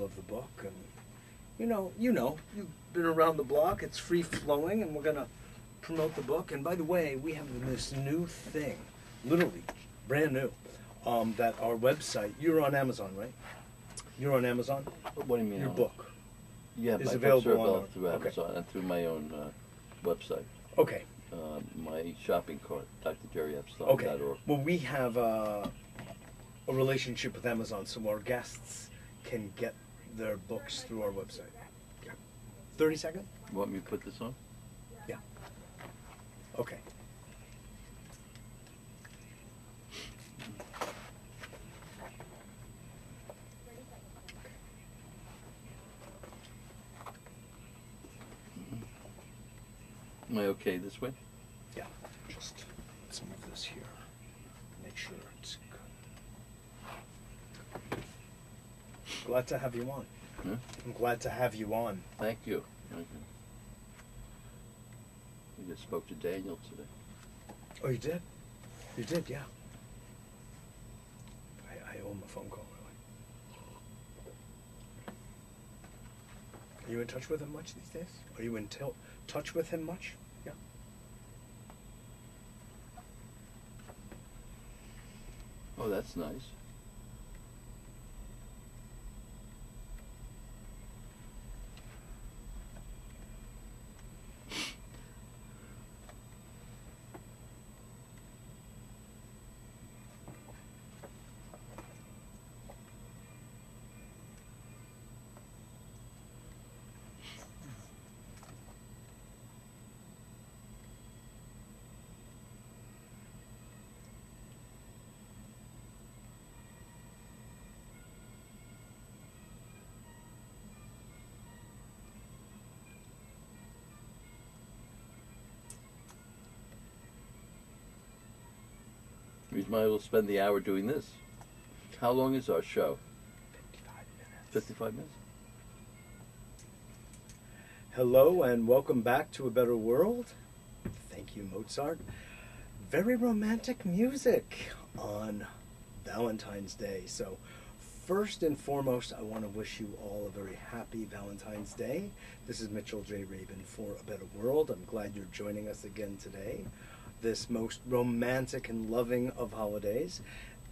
title of the book, and you've been around the block. It's free flowing, and we're gonna promote the book. And by the way, we have this new thing, literally brand new, that our website. You're on Amazon, right? You're on Amazon. What do you mean? Your book. Yeah, is my available books are on through Amazon and through my own website. Okay. My shopping cart, drjerryepstein.org. Okay. Well, we have a relationship with Amazon, so our guests can get their books through our website. Yeah. 30 seconds? You want me to put this on? Yeah. Okay. Am I okay this way? Yeah. Just let's move this here. Make sure it's good. Glad to have you on. Huh? I'm glad to have you on. Thank you. Thank you. I just spoke to Daniel today. Oh, you did? You did, yeah. I owe him a phone call, really. Are you in touch with him much these days? Are you in touch with him much? Yeah. Oh, that's nice. We might as well spend the hour doing this. How long is our show? 55 minutes. 55 minutes? Hello and welcome back to A Better World. Thank you, Mozart. Very romantic music on Valentine's Day. So first and foremost, I want to wish you all a very happy Valentine's Day. This is Mitchell J. Rabin for A Better World. I'm glad you're joining us again today, this most romantic and loving of holidays.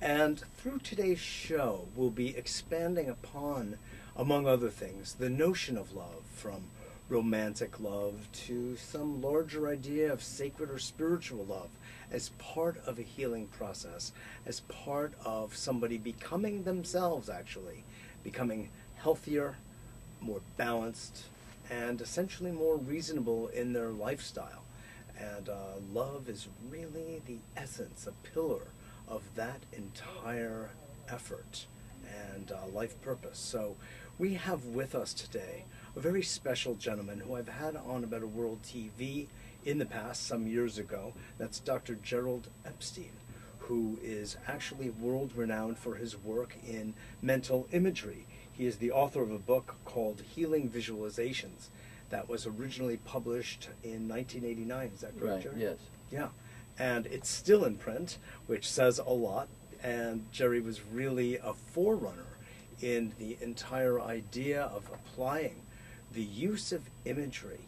And through today's show, we'll be expanding upon, among other things, the notion of love, from romantic love to some larger idea of sacred or spiritual love as part of a healing process, as part of somebody becoming themselves, actually, becoming healthier, more balanced, and essentially more reasonable in their lifestyle. And love is really the essence, a pillar of that entire effort and life purpose. So we have with us today a very special gentleman who I've had on A Better World TV in the past, some years ago. That's Dr. Gerald Epstein, who is actually world-renowned for his work in mental imagery. He is the author of a book called Healing Visualizations that was originally published in 1989. Is that correct, Right, Jerry? yes. Yeah. And it's still in print, which says a lot. And Jerry was really a forerunner in the entire idea of applying the use of imagery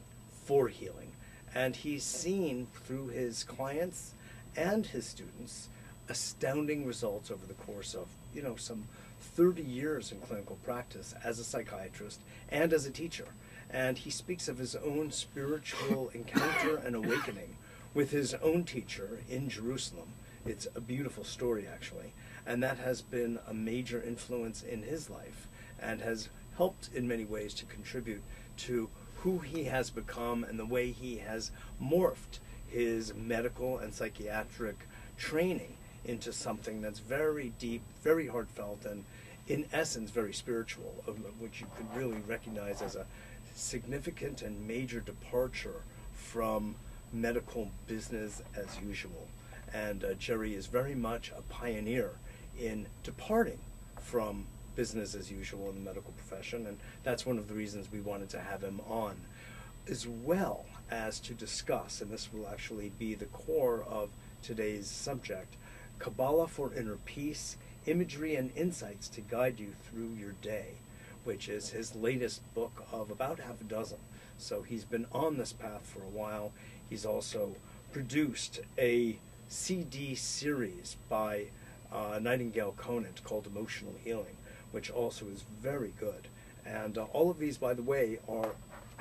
for healing. And he's seen through his clients and his students astounding results over the course of, some 30 years in clinical practice as a psychiatrist and as a teacher. And he speaks of his own spiritual encounter and awakening with his own teacher in Jerusalem. It's a beautiful story, actually. And that has been a major influence in his life and has helped in many ways to contribute to who he has become and the way he has morphed his medical and psychiatric training into something that's very deep, very heartfelt, and in essence very spiritual, which you could really recognize as a significant and major departure from medical business as usual. And Jerry is very much a pioneer in departing from business as usual in the medical profession, and that's one of the reasons we wanted to have him on, as well as to discuss, and this will actually be the core of today's subject, Kabbalah for inner peace, imagery and insights to guide you through your day, which is his latest book of about half a dozen. So he's been on this path for a while. He's also produced a CD series by Nightingale-Conant called Emotional Healing, which also is very good. And all of these, by the way, are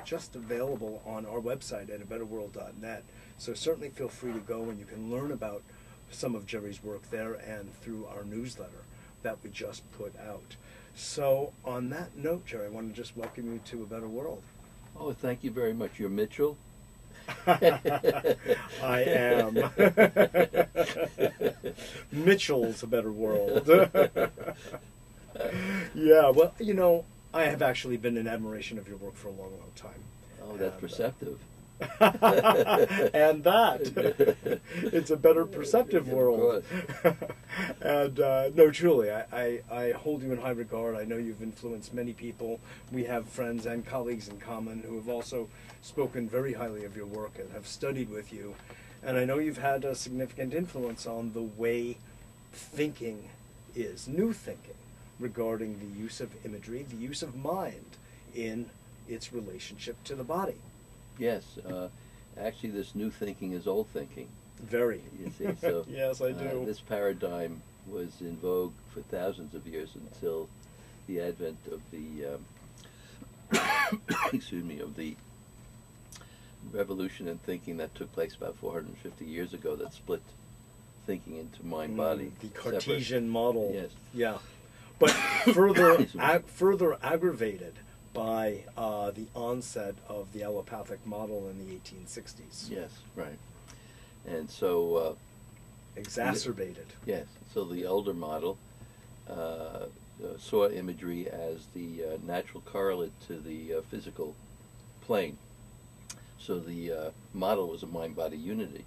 just available on our website at abetterworld.net. So certainly feel free to go, and you can learn about some of Jerry's work there and through our newsletter that we just put out. So on that note, Jerry, I want to just welcome you to A Better World. Oh, thank you very much. You're Mitchell? I am. Mitchell's A Better World. Yeah, well, you know, I have actually been in admiration of your work for a long, long time. Oh, that's perceptive. And that. It's a better perceptive world. And no, truly, I hold you in high regard. I know you've influenced many people. We have friends and colleagues in common who have also spoken very highly of your work and have studied with you. And I know you've had a significant influence on the way thinking is, new thinking, regarding the use of imagery, the use of mind in its relationship to the body. Yes. Actually, this new thinking is old thinking. Very. You see, so yes, I do. This paradigm was in vogue for thousands of years until the advent of the excuse me, of the revolution in thinking that took place about 450 years ago that split thinking into mind-body. The Cartesian separate. model. Yes. Yeah. But further aggravated by the onset of the allopathic model in the 1860s. Yes, right. And so... exacerbated. Yes. So the older model saw imagery as the natural correlate to the physical plane. So the model was a mind-body unity.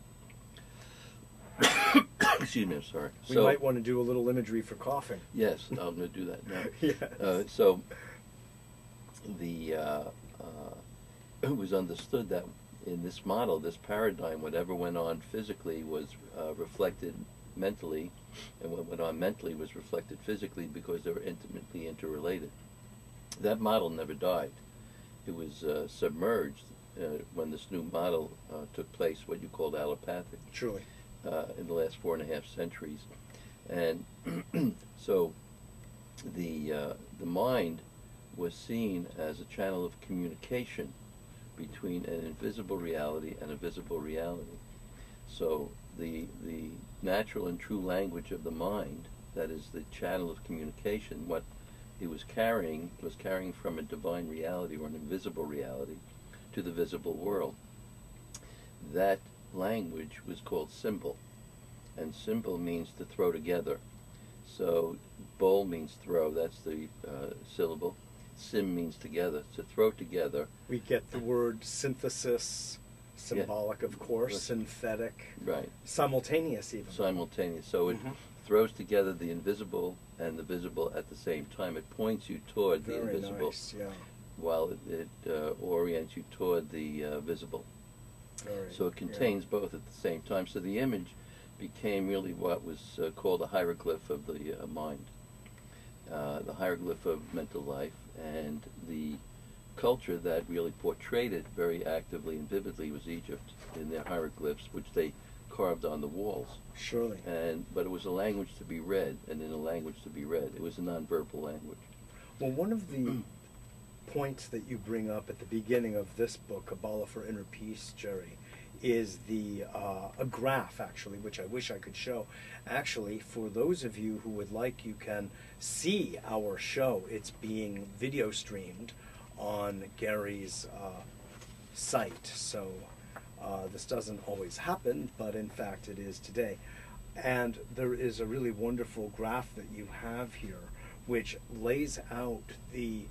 Excuse me, I'm sorry. We might want to do a little imagery for coughing. Yes, I'm going to do that now. Yes. So it was understood that in this model, this paradigm, whatever went on physically was reflected mentally, and what went on mentally was reflected physically because they were intimately interrelated. That model never died. It was submerged when this new model took place, what you called allopathic. Truly. In the last 4.5 centuries. And so the mind was seen as a channel of communication between an invisible reality and a visible reality. So the natural and true language of the mind, that is the channel of communication, what it was carrying from a divine reality or an invisible reality to the visible world. That language was called symbol, and symbol means to throw together. So bowl means throw, that's the syllable. Sim means together, to throw together. We get the word synthesis, symbolic, of course, synthetic, right? Simultaneous even. Simultaneous. So it throws together the invisible and the visible at the same time. It points you toward the invisible, nice, yeah. while it orients you toward the visible. So it contains both at the same time. So the image became really what was called a hieroglyph of the mind, the hieroglyph of mental life, and the culture that really portrayed it very actively and vividly was Egypt in their hieroglyphs, which they carved on the walls. Surely. But it was a language to be read, and in a language to be read. It was a nonverbal language. Well, one of the points that you bring up at the beginning of this book, Kabbalah for Inner Peace, Jerry, is a graph, actually, which I wish I could show. Actually, for those of you who would like, you can see our show. It's being video streamed on Gary's site. So this doesn't always happen, but in fact it is today. And there is a really wonderful graph that you have here, which lays out the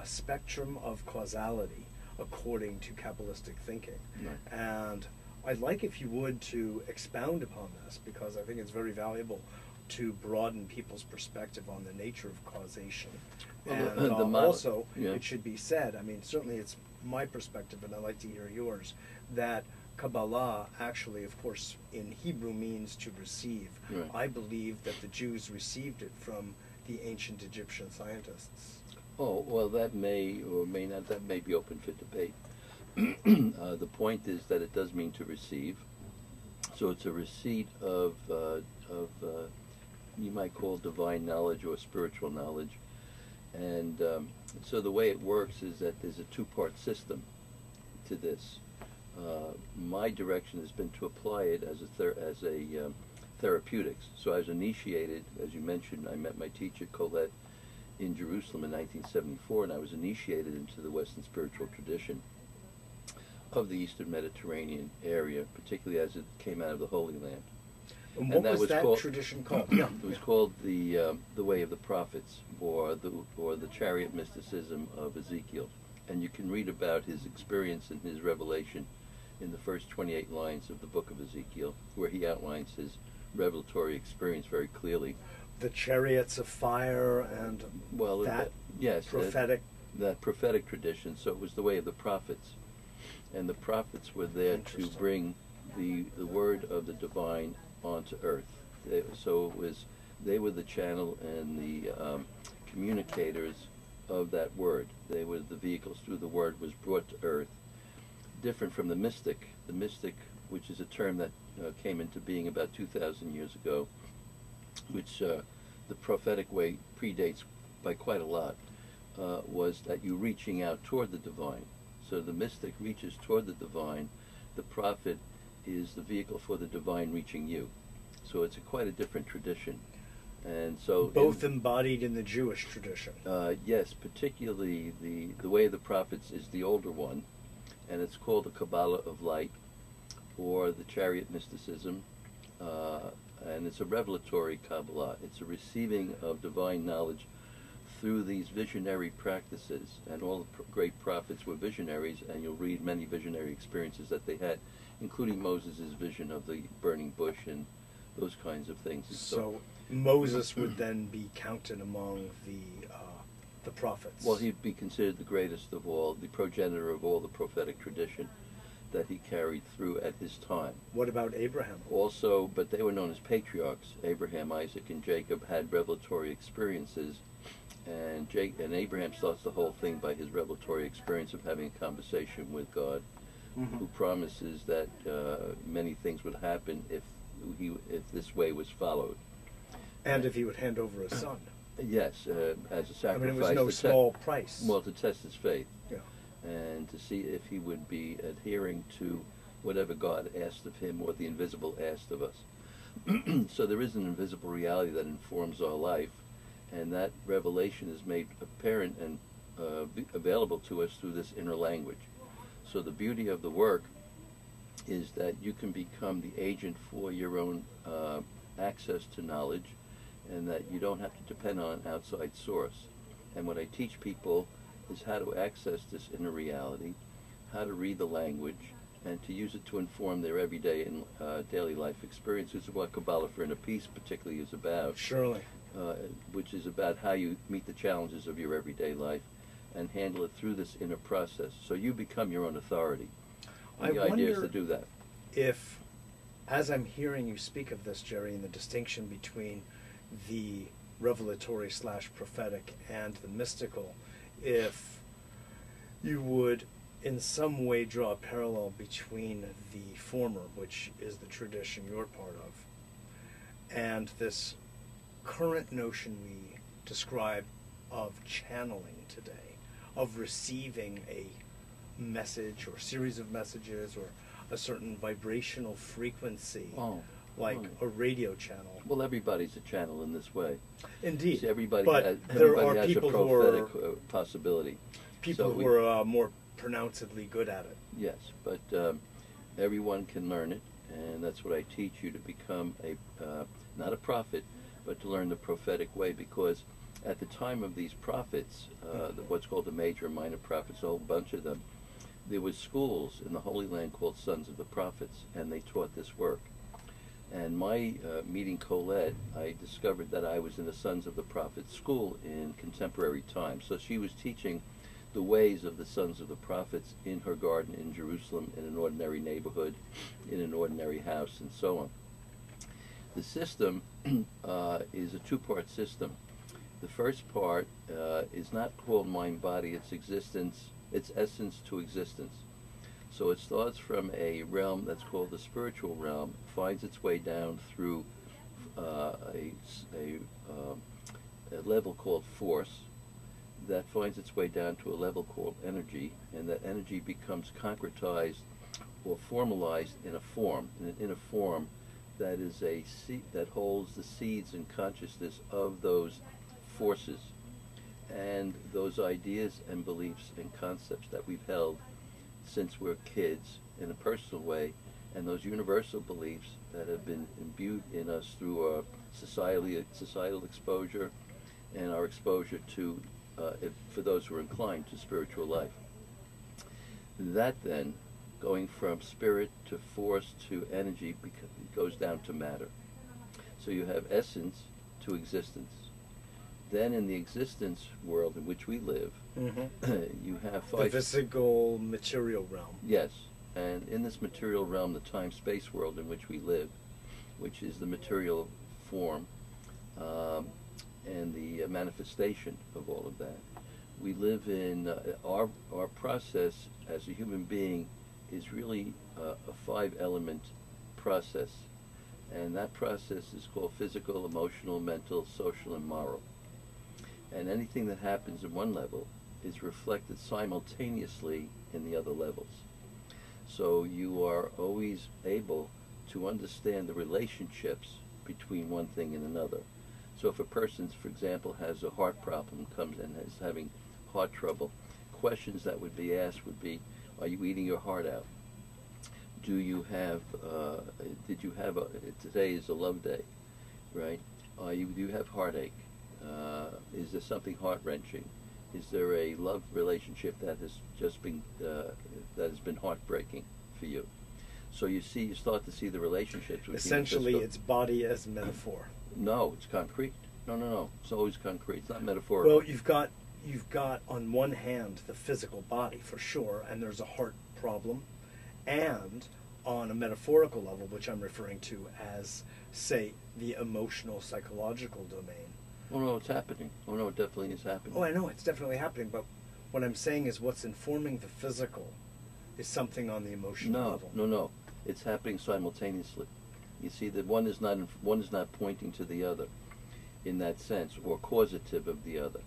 spectrum of causality according to Kabbalistic thinking. Right. And I'd like, if you would, to expound upon this, because I think it's very valuable to broaden people's perspective on the nature of causation. And also, it should be said, I mean, certainly it's my perspective, and I'd like to hear yours, that Kabbalah actually, of course, in Hebrew means to receive. Right. I believe that the Jews received it from the ancient Egyptian scientists. Oh, well, that may or may not, that may be open for debate. The point is that it does mean to receive. So it's a receipt of you might call divine knowledge or spiritual knowledge. And so the way it works is that there's a two-part system to this. My direction has been to apply it as a therapeutics. So I was initiated, as you mentioned, I met my teacher Colette in Jerusalem in 1974, and I was initiated into the Western spiritual tradition of the Eastern Mediterranean area, particularly as it came out of the Holy Land. And what was that tradition called? Yeah. It was called the Way of the Prophets, or the Chariot Mysticism of Ezekiel. And you can read about his experience and his revelation in the first 28 lines of the book of Ezekiel, where he outlines his revelatory experience very clearly. The chariots of fire and prophetic. That prophetic tradition. So it was the way of the prophets. And the prophets were there to bring the word of the divine onto earth. They were the channel and the communicators of that word. They were the vehicles through the word was brought to earth. Different from the mystic. The mystic, which is a term that came into being about 2,000 years ago, which the prophetic way predates by quite a lot, was that you're reaching out toward the divine. So the mystic reaches toward the divine. The prophet is the vehicle for the divine reaching you. So it's quite a different tradition. And so both embodied in the Jewish tradition. Yes, particularly the Way of the Prophets is the older one, and it's called the Kabbalah of Light, or the Chariot Mysticism, and it's a revelatory Kabbalah. It's a receiving of divine knowledge through these visionary practices, and all the great prophets were visionaries, and you'll read many visionary experiences that they had, including Moses' vision of the burning bush and those kinds of things. So Moses would then be counted among the prophets. Well, he'd be considered the greatest of all, the progenitor of all the prophetic tradition that he carried through at his time. What about Abraham? Also, but they were known as patriarchs. Abraham, Isaac, and Jacob had revelatory experiences, and Abraham starts the whole thing by his revelatory experience of having a conversation with God, who promises that many things would happen if this way was followed. And if he would hand over his son. Yes, as a sacrifice. I mean, it was no small price. Well, to test his faith. Yeah. And to see if he would be adhering to whatever God asked of him or the invisible asked of us. So there is an invisible reality that informs our life, and that revelation is made apparent and available to us through this inner language. So the beauty of the work is that you can become the agent for your own access to knowledge, and that you don't have to depend on an outside source. And what I teach people is how to access this inner reality, how to read the language, and to use it to inform their everyday and daily life experience, which is what Kabbalah for Inner Peace particularly is about. Surely. Which is about how you meet the challenges of your everyday life and handle it through this inner process. So you become your own authority. And the idea is to do that. If, as I'm hearing you speak of this, Jerry, and the distinction between the revelatory / prophetic and the mystical, if you would in some way draw a parallel between the former, which is the tradition you're part of, and this current notion we describe of channeling today, of receiving a message or series of messages or a certain vibrational frequency, a radio channel. Well, everybody's a channel in this way. Indeed. See, everybody but has a prophetic possibility. People who are more pronouncedly good at it. Yes, but everyone can learn it, and that's what I teach you, to become not a prophet, but to learn the prophetic way, because at the time of these prophets, what's called the major and minor prophets, a whole bunch of them, there was schools in the Holy Land called Sons of the Prophets, and they taught this work. And my meeting Colette, I discovered that I was in the Sons of the Prophets school in contemporary times. So she was teaching the ways of the Sons of the Prophets in her garden in Jerusalem, in an ordinary neighborhood, in an ordinary house, and so on. The system is a two-part system. The first part is not called mind-body, it's existence, it's essence to existence. So it starts from a realm that's called the spiritual realm, finds its way down through a level called force, that finds its way down to a level called energy, and that energy becomes concretized or formalized in a form, that is a seed that holds the seeds and consciousness of those forces and those ideas and beliefs and concepts that we've held since we're kids in a personal way, and those universal beliefs that have been imbued in us through our societal exposure and our exposure to, for those who are inclined to spiritual life. That then, going from spirit to force to energy, goes down to matter. So you have essence to existence. Then in the existence world in which we live, you have the physical material realm. Yes, and in this material realm, the time-space world in which we live, which is the material form and the manifestation of all of that. We live in our process as a human being is really a 5-element process, and that process is called physical, emotional, mental, social, and moral. And anything that happens in one level is reflected simultaneously in the other levels. So you are always able to understand the relationships between one thing and another. So if a person, for example, has a heart problem, comes and is having heart trouble, questions that would be asked would be, are you eating your heart out? Do you have, today is a love day, right? Do you have heartache? Is there something heart-wrenching? Is there a love relationship that has just been, that has been heartbreaking for you? So you start to see the relationships. Essentially, it's body as metaphor. No, it's concrete. No. It's always concrete. It's not metaphorical. Well, you've got on one hand the physical body for sure, and there's a heart problem, and on a metaphorical level, which I'm referring to as, say, the emotional, psychological domain. Oh no, it's happening. Oh no, it definitely is happening. Oh, I know it's definitely happening, but what I'm saying is what's informing the physical is something on the emotional level. No. It's happening simultaneously. You see that one is not pointing to the other in that sense, or causative of the other.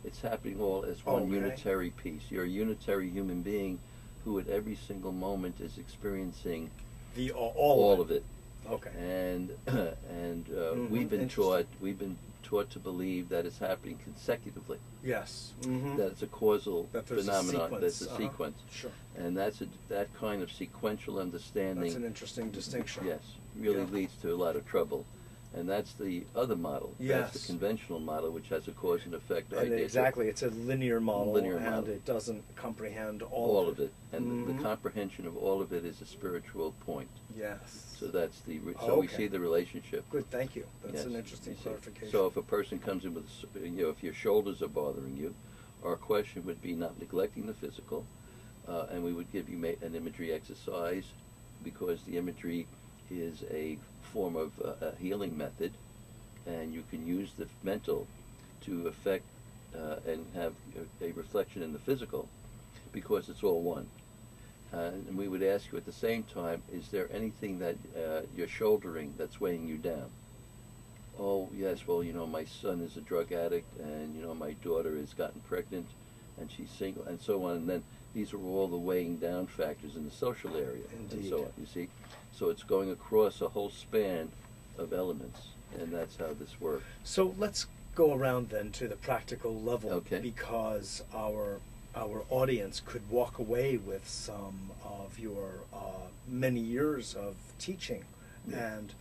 It's happening all as one unitary piece. You're a unitary human being who at every single moment is experiencing the all of it. Okay. And we've been taught to believe that it's happening consecutively. Yes. That it's a causal phenomenon. That's a sequence. Sure. And that kind of sequential understanding. That's an interesting distinction. Yes, really leads to a lot of trouble. And that's the other model. Yes. That's the conventional model, which has a cause and effect and idea. Exactly. It's a linear model, and it doesn't comprehend all of it. And the comprehension of all of it is a spiritual point. Yes. So that's we see the relationship. Good, thank you. That's an interesting clarification. So if a person comes in with, if your shoulders are bothering you, our question would be not neglecting the physical, and we would give you an imagery exercise, because the imagery is a form of a healing method, and you can use the mental to affect and have a reflection in the physical, because it's all one. And we would ask you at the same time, is there anything that you're shouldering that's weighing you down? Oh, yes, well, my son is a drug addict, and, my daughter has gotten pregnant, and she's single, and so on. And then these are all the weighing down factors in the social area. Indeed. And so on, you see? So it's going across a whole span of elements, and that's how this works. So let's go around then to the practical level, because our audience could walk away with some of your many years of teaching, and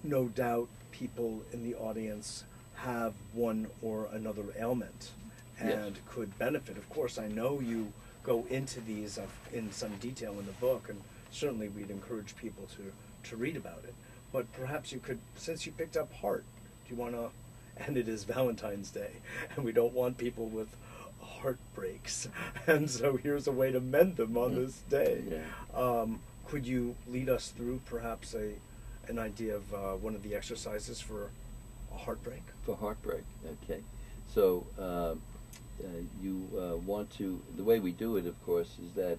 no doubt people in the audience have one or another ailment and could benefit. Of course, I know you go into these in some detail in the book, and certainly we'd encourage people to read about it. But perhaps you could, since you picked up heart, do you want to, and it is Valentine's Day, and we don't want people with heartbreaks, and so here's a way to mend them on this day. Could you lead us through perhaps an idea of one of the exercises for a heartbreak? For heartbreak, okay. So you want to, the way we do it, of course, is that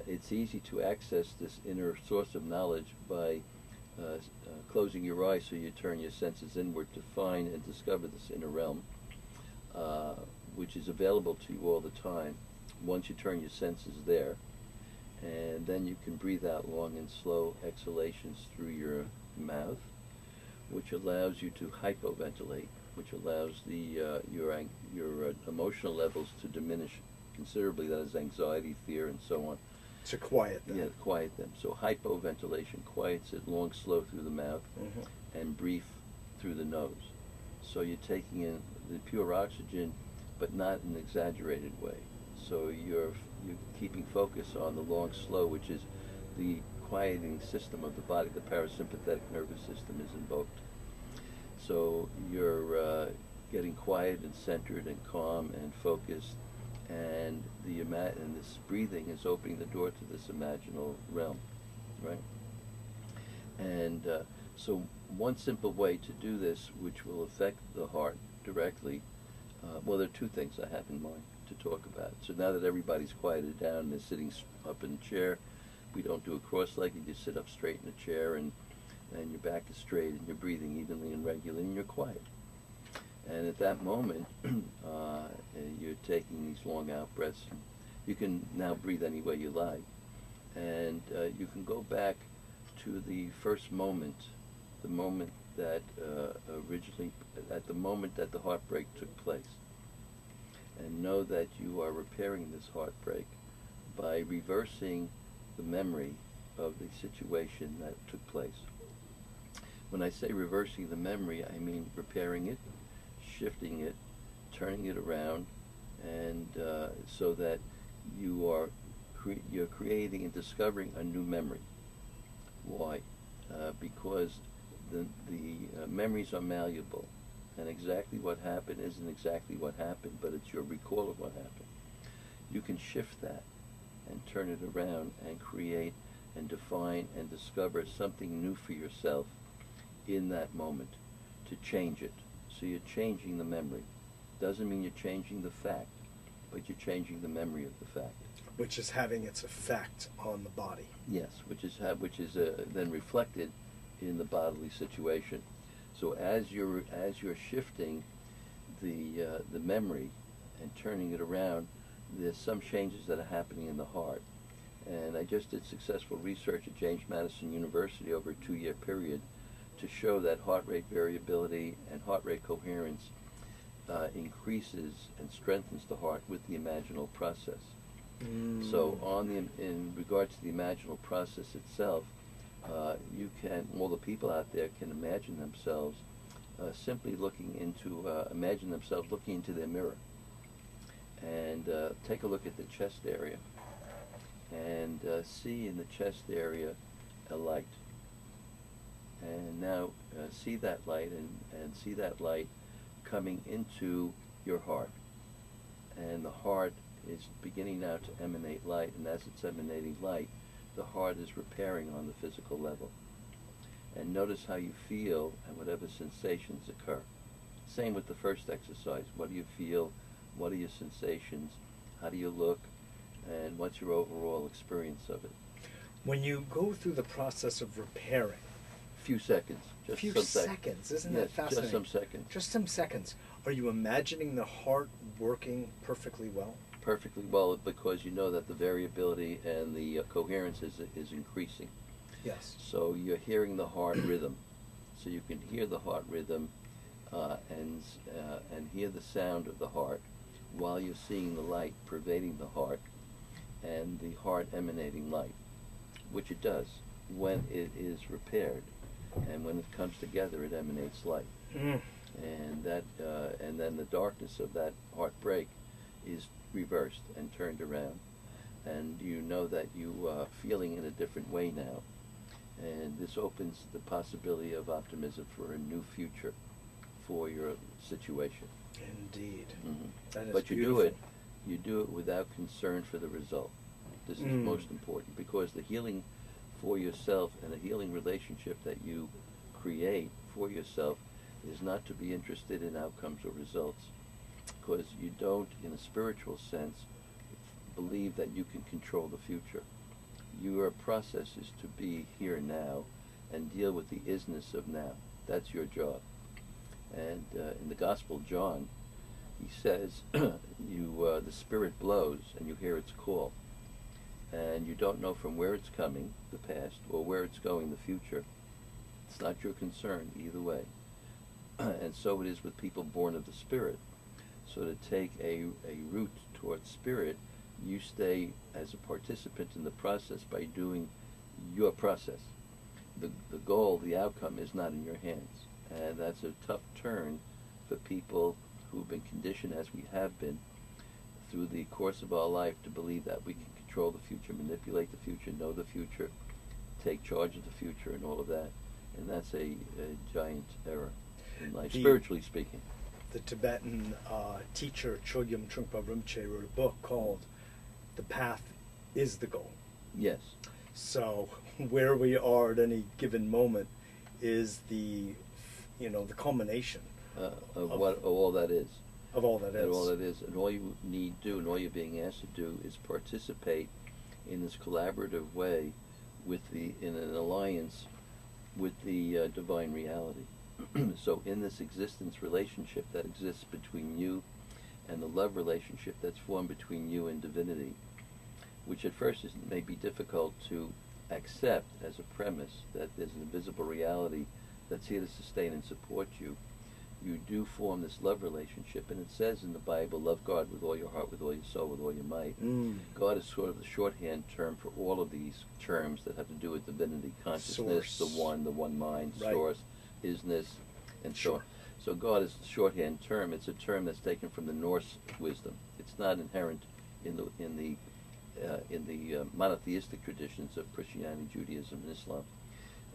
it's easy to access this inner source of knowledge by closing your eyes, so you turn your senses inward to find and discover this inner realm, which is available to you all the time once you turn your senses there. And then you can breathe out long and slow exhalations through your mouth, which allows you to hypoventilate, which allows your emotional levels to diminish considerably. That is anxiety, fear, and so on. To quiet them. Yeah, quiet them. So hypoventilation quiets it, long, slow through the mouth, and brief through the nose. So you're taking in the pure oxygen, but not in an exaggerated way. So you're keeping focus on the long, slow, which is the quieting system of the body. The parasympathetic nervous system is invoked. So you're getting quiet and centered and calm and focused, and and this breathing is opening the door to this imaginal realm, right? And so one simple way to do this, which will affect the heart directly, well, there are two things I have in mind to talk about. So now that everybody's quieted down and they're sitting up in a chair, we don't do a cross-legged. You sit up straight in a chair, and your back is straight, and you're breathing evenly and regularly, and you're quiet. And at that moment, you're taking these long out breaths. You can now breathe any way you like. And you can go back to the first moment, the moment that at the moment that the heartbreak took place. And know that you are repairing this heartbreak by reversing the memory of the situation that took place. When I say reversing the memory, I mean repairing it, shifting it, turning it around, and so that you're creating and discovering a new memory. Why? Because the memories are malleable, and exactly what happened isn't exactly what happened, but it's your recall of what happened. You can shift that and turn it around and create and define and discover something new for yourself in that moment, to change it. So you're changing the memory. Doesn't mean you're changing the fact, but you're changing the memory of the fact. Which is having its effect on the body. Yes, which is then reflected in the bodily situation. So as you're shifting the memory and turning it around, there's some changes that are happening in the heart. And I just did successful research at James Madison University over a 2-year period to show that heart rate variability and heart rate coherence increases and strengthens the heart with the imaginal process. So in regards to the imaginal process itself, all the people out there can imagine themselves simply imagine themselves looking into their mirror. And take a look at the chest area, and see in the chest area a light. And now see that light, and see that light coming into your heart. And the heart is beginning now to emanate light, and as it's emanating light, the heart is repairing on the physical level. And notice how you feel and whatever sensations occur. Same with the first exercise. What do you feel? What are your sensations? How do you look? And what's your overall experience of it? When you go through the process of repairing, Few seconds. Just few some seconds, isn't that fascinating? Just some seconds. Just some seconds. Are you imagining the heart working perfectly well? Perfectly well, because you know that the variability and the coherence is increasing. Yes. So you're hearing the heart rhythm. So you can hear the heart rhythm and hear the sound of the heart while you're seeing the light pervading the heart and the heart emanating light, which it does when it is repaired. And when it comes together, it emanates light. And then the darkness of that heartbreak is reversed and turned around. And you know that you are feeling in a different way now. And this opens the possibility of optimism for a new future for your situation. Indeed. That is But beautiful. you do it without concern for the result. This is most important, because the healing for yourself and the healing relationship that you create for yourself is not to be interested in outcomes or results. because you don't, in a spiritual sense, believe that you can control the future. Your process is to be here now and deal with the isness of now. That's your job. And in the Gospel of John, he says, the Spirit blows and you hear its call. And you don't know from where it's coming, the past, or where it's going, the future. It's not your concern either way. And so it is with people born of the Spirit. So to take a route towards Spirit, you stay as a participant in the process by doing your process. The goal, the outcome, is not in your hands. And that's a tough turn for people who've been conditioned, as we have been, through the course of our life, to believe that we can control the future, manipulate the future, know the future, take charge of the future, and all of that. And that's a giant error in life, spiritually speaking. The Tibetan teacher Chogyam Trungpa Rinpoche wrote a book called "The Path is the Goal." Yes. So where we are at any given moment is the culmination of all that is. Of all that is. And all that is. And all you need to do, and all you're being asked to do, is participate in this collaborative way in an alliance with the divine reality. So in this existence relationship that exists between you and the love relationship that's formed between you and divinity, which at first may be difficult to accept as a premise, that there's an invisible reality that's here to sustain and support you, you do form this love relationship. And it says in the Bible, love God with all your heart, with all your soul, with all your might. God is sort of the shorthand term for all of these terms that have to do with divinity, consciousness, Source. the one mind, Right. source, isness, and so on. So God is the shorthand term. It's a term that's taken from the Norse wisdom. It's not inherent in the monotheistic traditions of Christianity, Judaism, and Islam.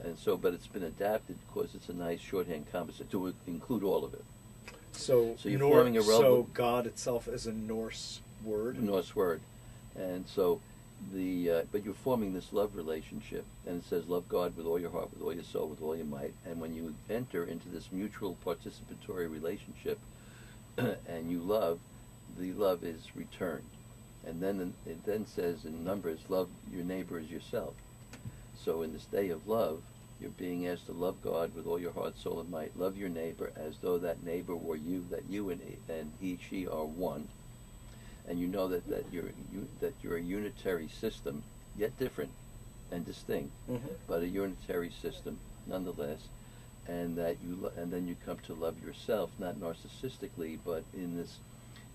And so, but it's been adapted because it's a nice shorthand composite to include all of it. So you're forming a realm. So God itself is a Norse word. Norse word, and so but you're forming this love relationship, and it says, love God with all your heart, with all your soul, with all your might. And when you enter into this mutual participatory relationship, and you love, the love is returned. And then it then says in Numbers, love your neighbor as yourself. So in this day of love, you're being asked to love God with all your heart, soul, and might. Love your neighbor as though that neighbor were you, that you and he, she are one. And you know that you're a unitary system, yet different and distinct, but a unitary system nonetheless. And that and then you come to love yourself, not narcissistically, but in this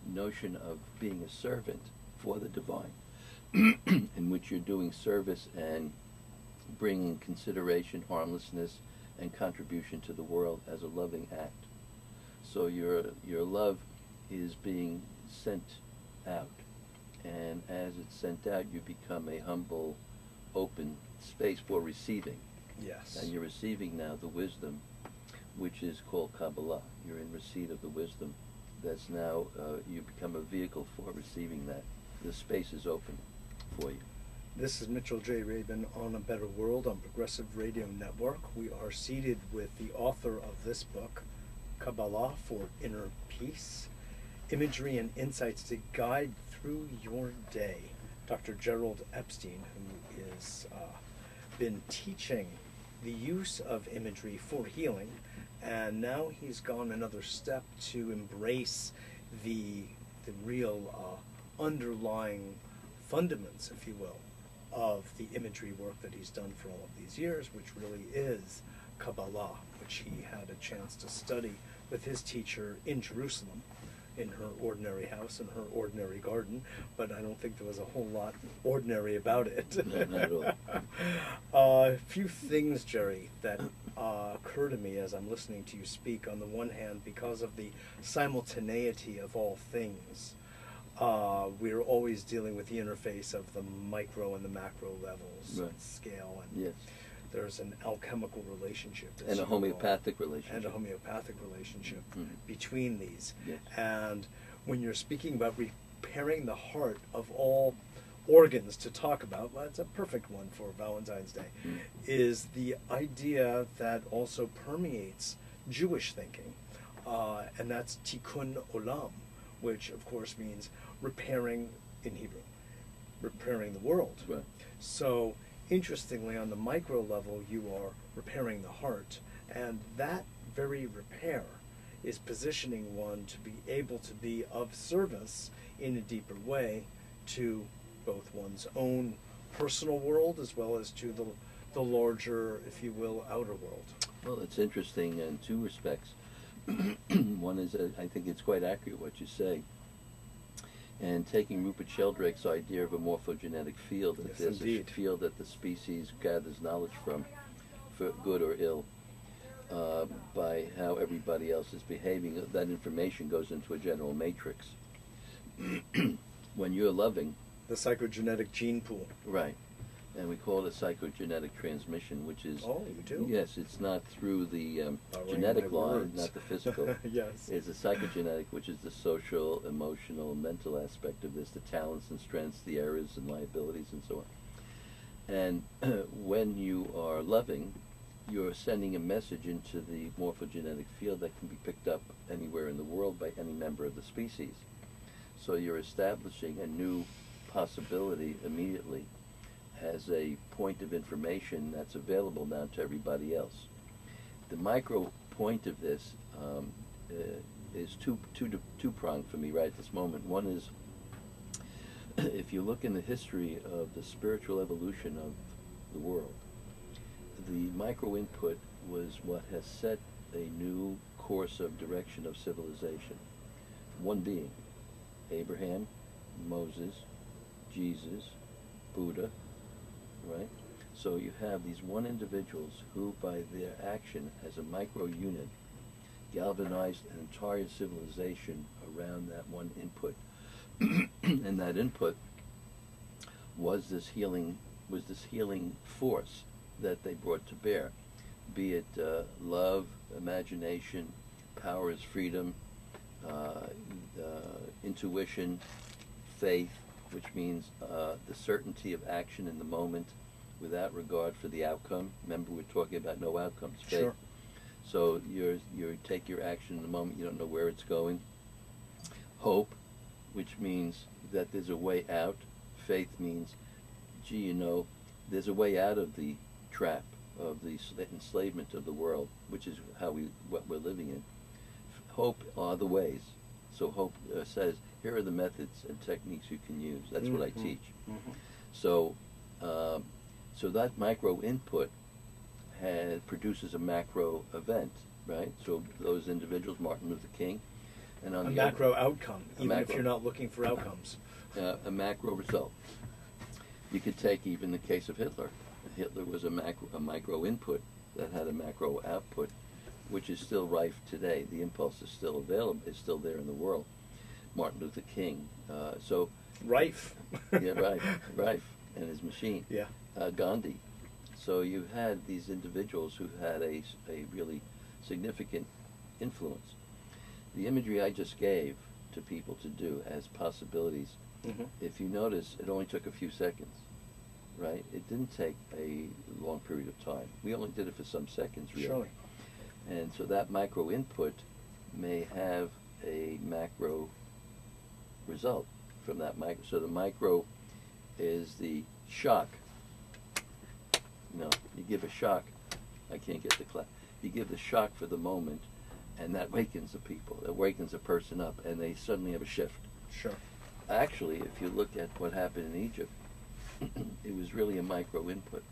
notion of being a servant for the divine, in which you're doing service and bringing consideration, harmlessness, and contribution to the world as a loving act. So your love is being sent out, and as it's sent out, you become a humble, open space for receiving. Yes. And you're receiving now the wisdom, which is called Kabbalah. You're in receipt of the wisdom. That's now, you become a vehicle for receiving that. The space is open for you. This is Mitchell J. Rabin on A Better World on Progressive Radio Network. We are seated with the author of this book, Kabbalah for Inner Peace, Imagery and Insights to Guide Through Your Day. Dr. Gerald Epstein, who is been teaching the use of imagery for healing, and now he's gone another step to embrace the real underlying fundaments, if you will, of the imagery work that he's done for all of these years, which really is Kabbalah, which he had a chance to study with his teacher in Jerusalem, in her ordinary house, in her ordinary garden, but I don't think there was a whole lot ordinary about it. No, not at all. A few things, Jerry, that occur to me as I'm listening to you speak. On the one hand, because of the simultaneity of all things, we're always dealing with the interface of the micro and the macro levels, right. Scale, and Yes. there's an alchemical relationship. And a homeopathic relationship. And a homeopathic relationship Mhm. between these. Yes. And when you're speaking about repairing the heart of all organs to talk about, well, it's a perfect one for Valentine's Day, is the idea that also permeates Jewish thinking, and that's tikkun olam, which of course means repairing in Hebrew, repairing the world. Right. So interestingly, on the micro level, you are repairing the heart, and that very repair is positioning one to be able to be of service in a deeper way to both one's own personal world as well as to the larger, if you will, outer world. Well, it's interesting in two respects. One is, I think it's quite accurate what you say. And taking Rupert Sheldrake's idea of a morphogenetic field, that Yes, there's indeed. a field that the species gathers knowledge from, for good or ill, by how everybody else is behaving, that information goes into a general matrix. When you're loving, The psychogenetic gene pool. right, and we call it a psychogenetic transmission, which is, Oh, you do? yes, it's not through the Borrowing genetic my line, words. not the physical. Yes. It's a psychogenetic, which is the social, emotional, mental aspect of this, the talents and strengths, the errors and liabilities, and so on. And when you are loving, you're sending a message into the morphogenetic field that can be picked up anywhere in the world by any member of the species. So you're establishing a new possibility immediately as a point of information that's available now to everybody else. The micro point of this is two-pronged for me right at this moment. One is, if you look in the history of the spiritual evolution of the world, the micro input was what has set a new course of direction of civilization. One being, Abraham, Moses, Jesus, Buddha, right? So you have these one individuals who, by their action as a micro unit, galvanized an entire civilization around that one input. And that input was this healing force that they brought to bear, be it love, imagination, power is freedom, intuition, faith, which means the certainty of action in the moment without regard for the outcome. Remember, we're talking about no outcomes, faith. Sure. So you take your action in the moment, you don't know where it's going. Hope, which means that there's a way out. Faith means, gee, there's a way out of the trap of the enslavement of the world, which is what we're living in. Hope are the ways. So hope says, here are the methods and techniques you can use. That's what I teach. Mm-hmm. So that micro input produces a macro event, right? So those individuals, Martin Luther King, and on A the macro outcome, even if macro. you're not looking for outcomes. A macro result. You could take even the case of Hitler. Hitler was a micro input that had a macro output, which is still rife today. The impulse is still available, is still there in the world. Martin Luther King. Rife. Yeah, rife, and his machine. Yeah. Gandhi. So you had these individuals who had a really significant influence. The imagery I just gave to people to do as possibilities, Mm-hmm. if you notice, it only took a few seconds, right? It didn't take a long period of time. We only did it for some seconds, really. Surely. And so that micro input may have a macro result from that micro. So the micro is the shock. You give a shock. I can't get the clap. You give the shock for the moment, and that wakens the people. It wakens a person up, and they suddenly have a shift. Sure. Actually, if you look at what happened in Egypt, it was really a micro input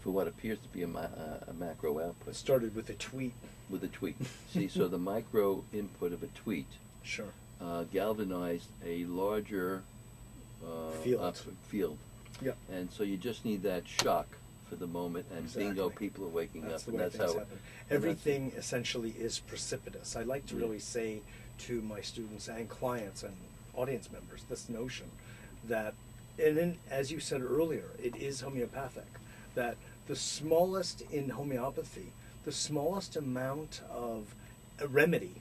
for what appears to be a macro output. It started with a tweet. With a tweet. See, so the micro input of a tweet Sure. Galvanized a larger field. Yeah. And so you just need that shock for the moment, and Exactly. bingo, people are waking That's up, the and way that's things how happen. Everything essentially is precipitous. I like to really say to my students and clients and audience members this notion that, and then, as you said earlier, it is homeopathic, that the smallest in homeopathy, the smallest amount of a remedy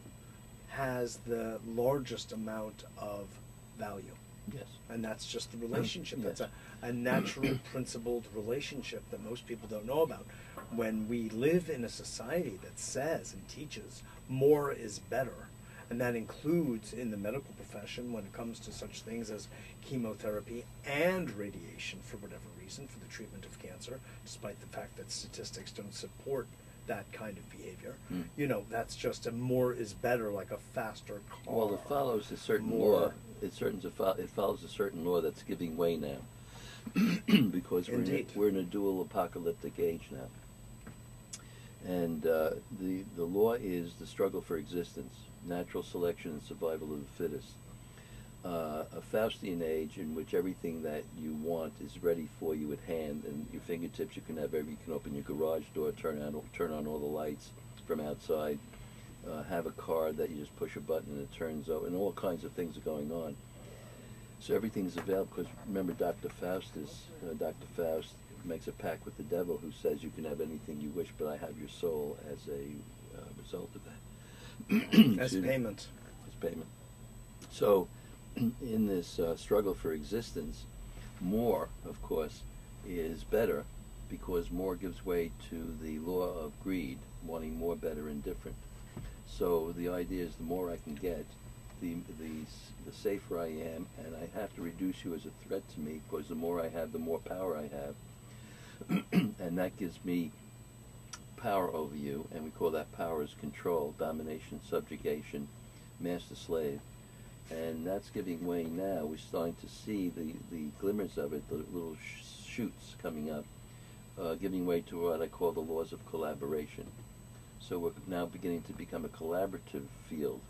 has the largest amount of value. Yes. And that's just the relationship. Yes. That's a natural, principled relationship that most people don't know about. When we live in a society that says and teaches more is better, and that includes in the medical profession when it comes to such things as chemotherapy and radiation for whatever reason for the treatment of cancer, despite the fact that statistics don't support that kind of behavior. You know, that's just a more is better, like a faster car. Well, it follows a certain law. It follows a certain law that's giving way now, because we're in a dual apocalyptic age now, and the law is the struggle for existence, natural selection, and survival of the fittest. A Faustian age in which everything that you want is ready for you at hand, and your fingertips. You can open your garage door, turn on all the lights from outside, have a car that you just push a button and it turns on, and all kinds of things are going on. So everything's available, because remember, Dr. Faust makes a pact with the devil, who says you can have anything you wish, but I have your soul as a result of that. As payment. As payment. So, in this struggle for existence, more, of course, is better, because more gives way to the law of greed, wanting more, better, and different. So the idea is the more I can get, the safer I am, and I have to reduce you as a threat to me, because the more I have, the more power I have, and that gives me power over you, and we call that power as control, domination, subjugation, master-slave. And that's giving way now. We're starting to see the glimmers of it, the little shoots coming up, giving way to what I call the laws of collaboration. So we're now beginning to become a collaborative field,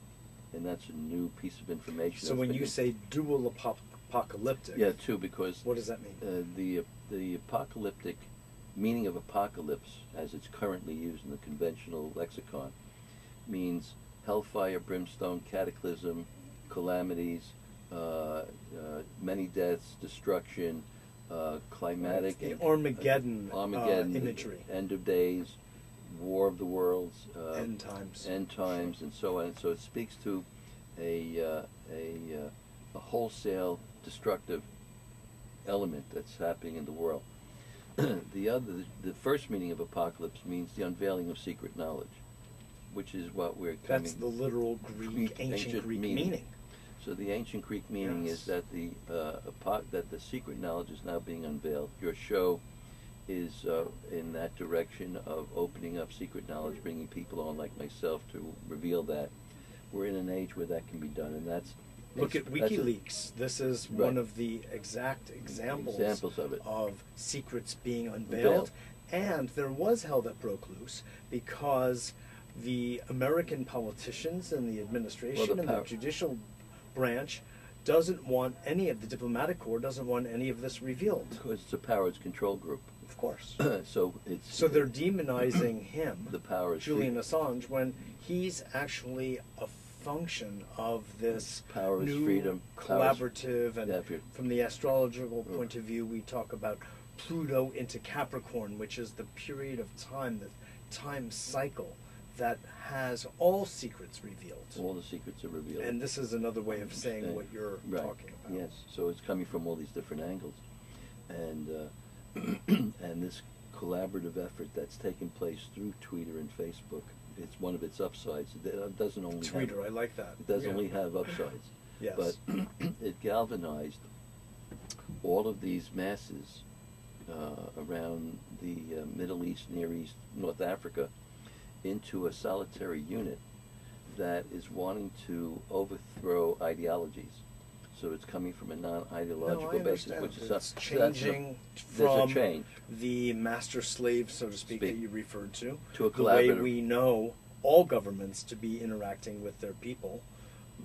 and that's a new piece of information. So when you say dual apocalyptic, yeah, too, because what does that mean? The apocalyptic meaning of apocalypse, as it's currently used in the conventional lexicon, means hellfire, brimstone, cataclysm, calamities, many deaths, destruction, climatic, the Armageddon imagery, end of days, war of the worlds, end times, and so on. And so it speaks to a wholesale destructive element that's happening in the world. The first meaning of apocalypse means the unveiling of secret knowledge, which is what we're coming. That's the literal ancient Greek meaning. So the ancient Greek meaning is that that the secret knowledge is now being unveiled. Your show is in that direction of opening up secret knowledge, bringing people on like myself to reveal that. We're in an age where that can be done, and that's... Look at WikiLeaks. This is one of the exact examples of it. Of secrets being unveiled. And there was hell that broke loose because the American politicians and the administration and the judicial branch doesn't want any of the diplomatic corps doesn't want any of this revealed. Because it's a powers control group. Of course. So they're demonizing him, the powers, Julian Assange, when he's actually a function of this powers, new freedom, collaborative, and from the astrological point of view, we talk about Pluto into Capricorn, which is the period of time, the time cycle that has all secrets revealed. All the secrets are revealed. And this is another way of saying what you're talking about. Yes, so it's coming from all these different angles. And and this collaborative effort that's taking place through Twitter and Facebook, it's one of its upsides. It doesn't only Twitter, I like that. It doesn't only have upsides. Yes. But it galvanized all of these masses around the Middle East, Near East, North Africa, into a solitary unit that is wanting to overthrow ideologies. So it's coming from a non-ideological basis, which is it's changing from the master-slave, so to speak, that you referred to a the way we know all governments to be interacting with their people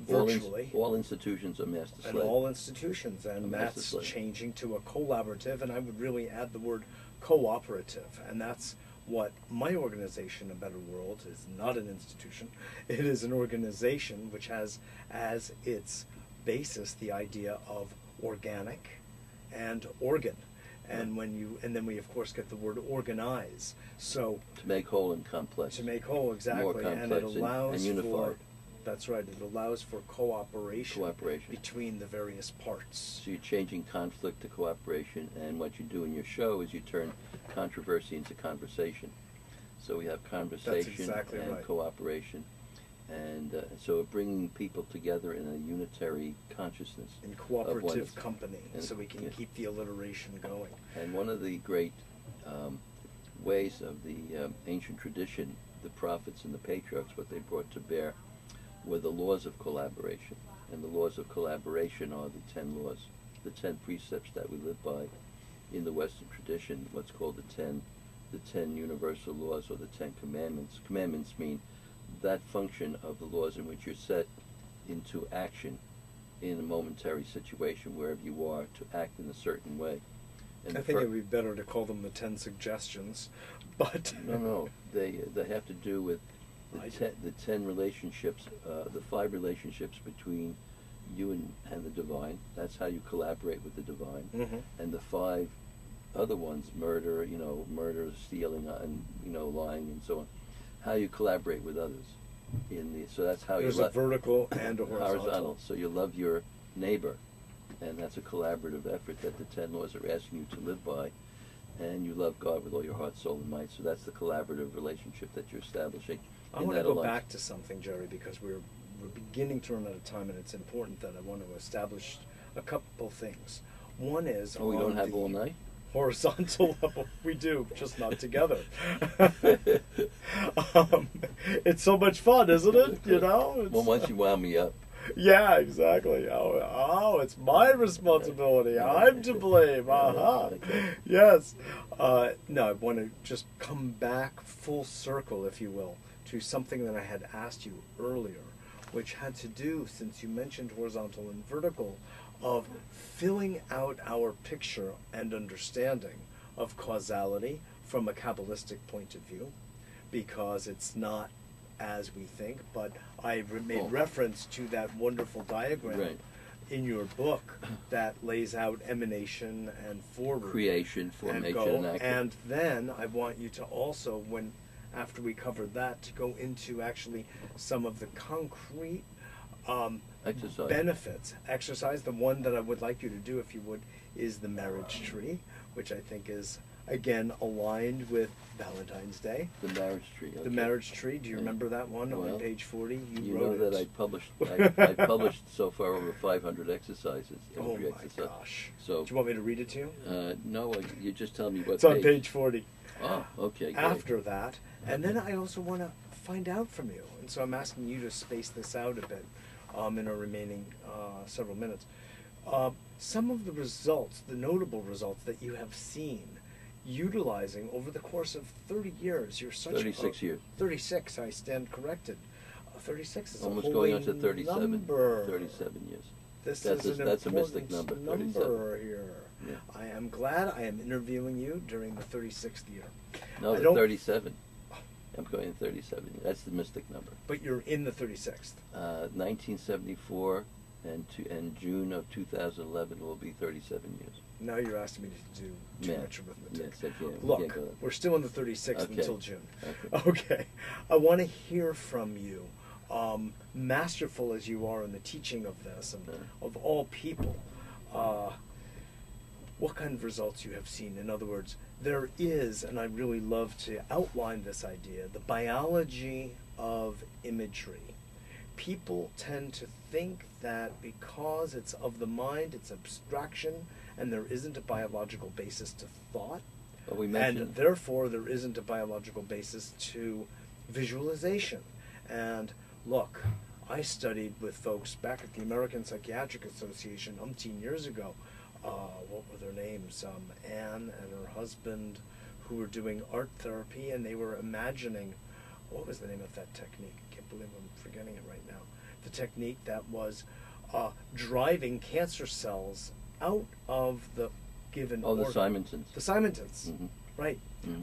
virtually. All institutions are master-slave. And all institutions, and that's changing to a collaborative, and I would really add the word cooperative, and that's what my organization, A Better World, is not an institution. It is an organization which has as its basis the idea of organic and organ, and then we of course get the word organize. So to make whole and complex. To make whole, exactly, more complex and it allows and unified. for. That's right. It allows for cooperation between the various parts. So you're changing conflict to cooperation, and what you do in your show is you turn controversy into conversation. So we have conversation and cooperation, And so bringing people together in a unitary consciousness. In cooperative company, and, so we can keep the alliteration going. And one of the great ways of the ancient tradition, the prophets and the patriarchs, what they brought to bear were the laws of collaboration. And the laws of collaboration are the 10 laws, the 10 precepts that we live by in the Western tradition, what's called the 10 universal laws, or the 10 commandments. Commandments mean that function of the laws in which you're set into action in a momentary situation, wherever you are, to act in a certain way. And I think it would be better to call them the 10 suggestions, but... No, they have to do with the 10 relationships, the 5 relationships between you and the divine. That's how you collaborate with the divine. Mm-hmm. And the 5 other ones, murder, stealing, and lying, and so on. How you collaborate with others. So that's how there's a vertical and a horizontal. So you love your neighbor, and that's a collaborative effort that the 10 laws are asking you to live by. And you love God with all your heart, soul, and might. So that's the collaborative relationship that you're establishing. I want to go back to something, Jerry, because we're beginning to run out of time, and it's important that I want to establish a couple things. One is... we don't have all night? Horizontal level. We do, just not together. It's so much fun, isn't it? Well, once you wound me up. Yeah, exactly. Oh, it's my responsibility. I'm to blame. Yes. No, I want to just come back full circle, if you will, to something that I had asked you earlier, which had to do, since you mentioned horizontal and vertical, of filling out our picture and understanding of causality from a Kabbalistic point of view, because it's not as we think, but I made reference to that wonderful diagram in your book that lays out emanation and forward. Creation, formation, and action. And then I want you to also, after we covered that, to go into actually some of the concrete benefits. Exercise. The one that I would like you to do, if you would, is the marriage tree, which I think is, again, aligned with Valentine's Day. The marriage tree. Okay. The marriage tree. Do you remember that one on page 40? You wrote know that I published so far over 500 exercises. Oh my gosh. So, do you want me to read it to you? No, you just tell me what it's page. It's on page 40. Oh, okay. Great. After that. And then I also want to find out from you. And so I'm asking you to space this out a bit in our remaining several minutes. Some of the results, the notable results that you have seen utilizing over the course of 30 years. You're such 36 years. 36, I stand corrected. 36 is almost a going on to 37. Number. 37 years. That's a mystic number. Here. Yeah. I am glad I am interviewing you during the 36th year. No, the 37. I'm going in 37. That's the mystic number. But you're in the 36th. 1974 and June of 2011 will be 37 years. Now you're asking me to do too much arithmetic. Yes, I can't. Look, we're still in the 36th until June. Okay. Okay. I want to hear from you, masterful as you are in the teaching of this, and of all people, what kind of results you have seen. In other words, there is, and I really love to outline this idea, the biology of imagery. People tend to think that because it's of the mind, it's abstraction, and there isn't a biological basis to thought, and therefore there isn't a biological basis to visualization. And look, I studied with folks back at the American Psychiatric Association umpteen years ago. What were their names? Anne and her husband, who were doing art therapy, and they were imagining, what was the name of that technique? I can't believe I'm forgetting it right now. The technique that was driving cancer cells out of the given organ. The Simontons. The Simontons, right.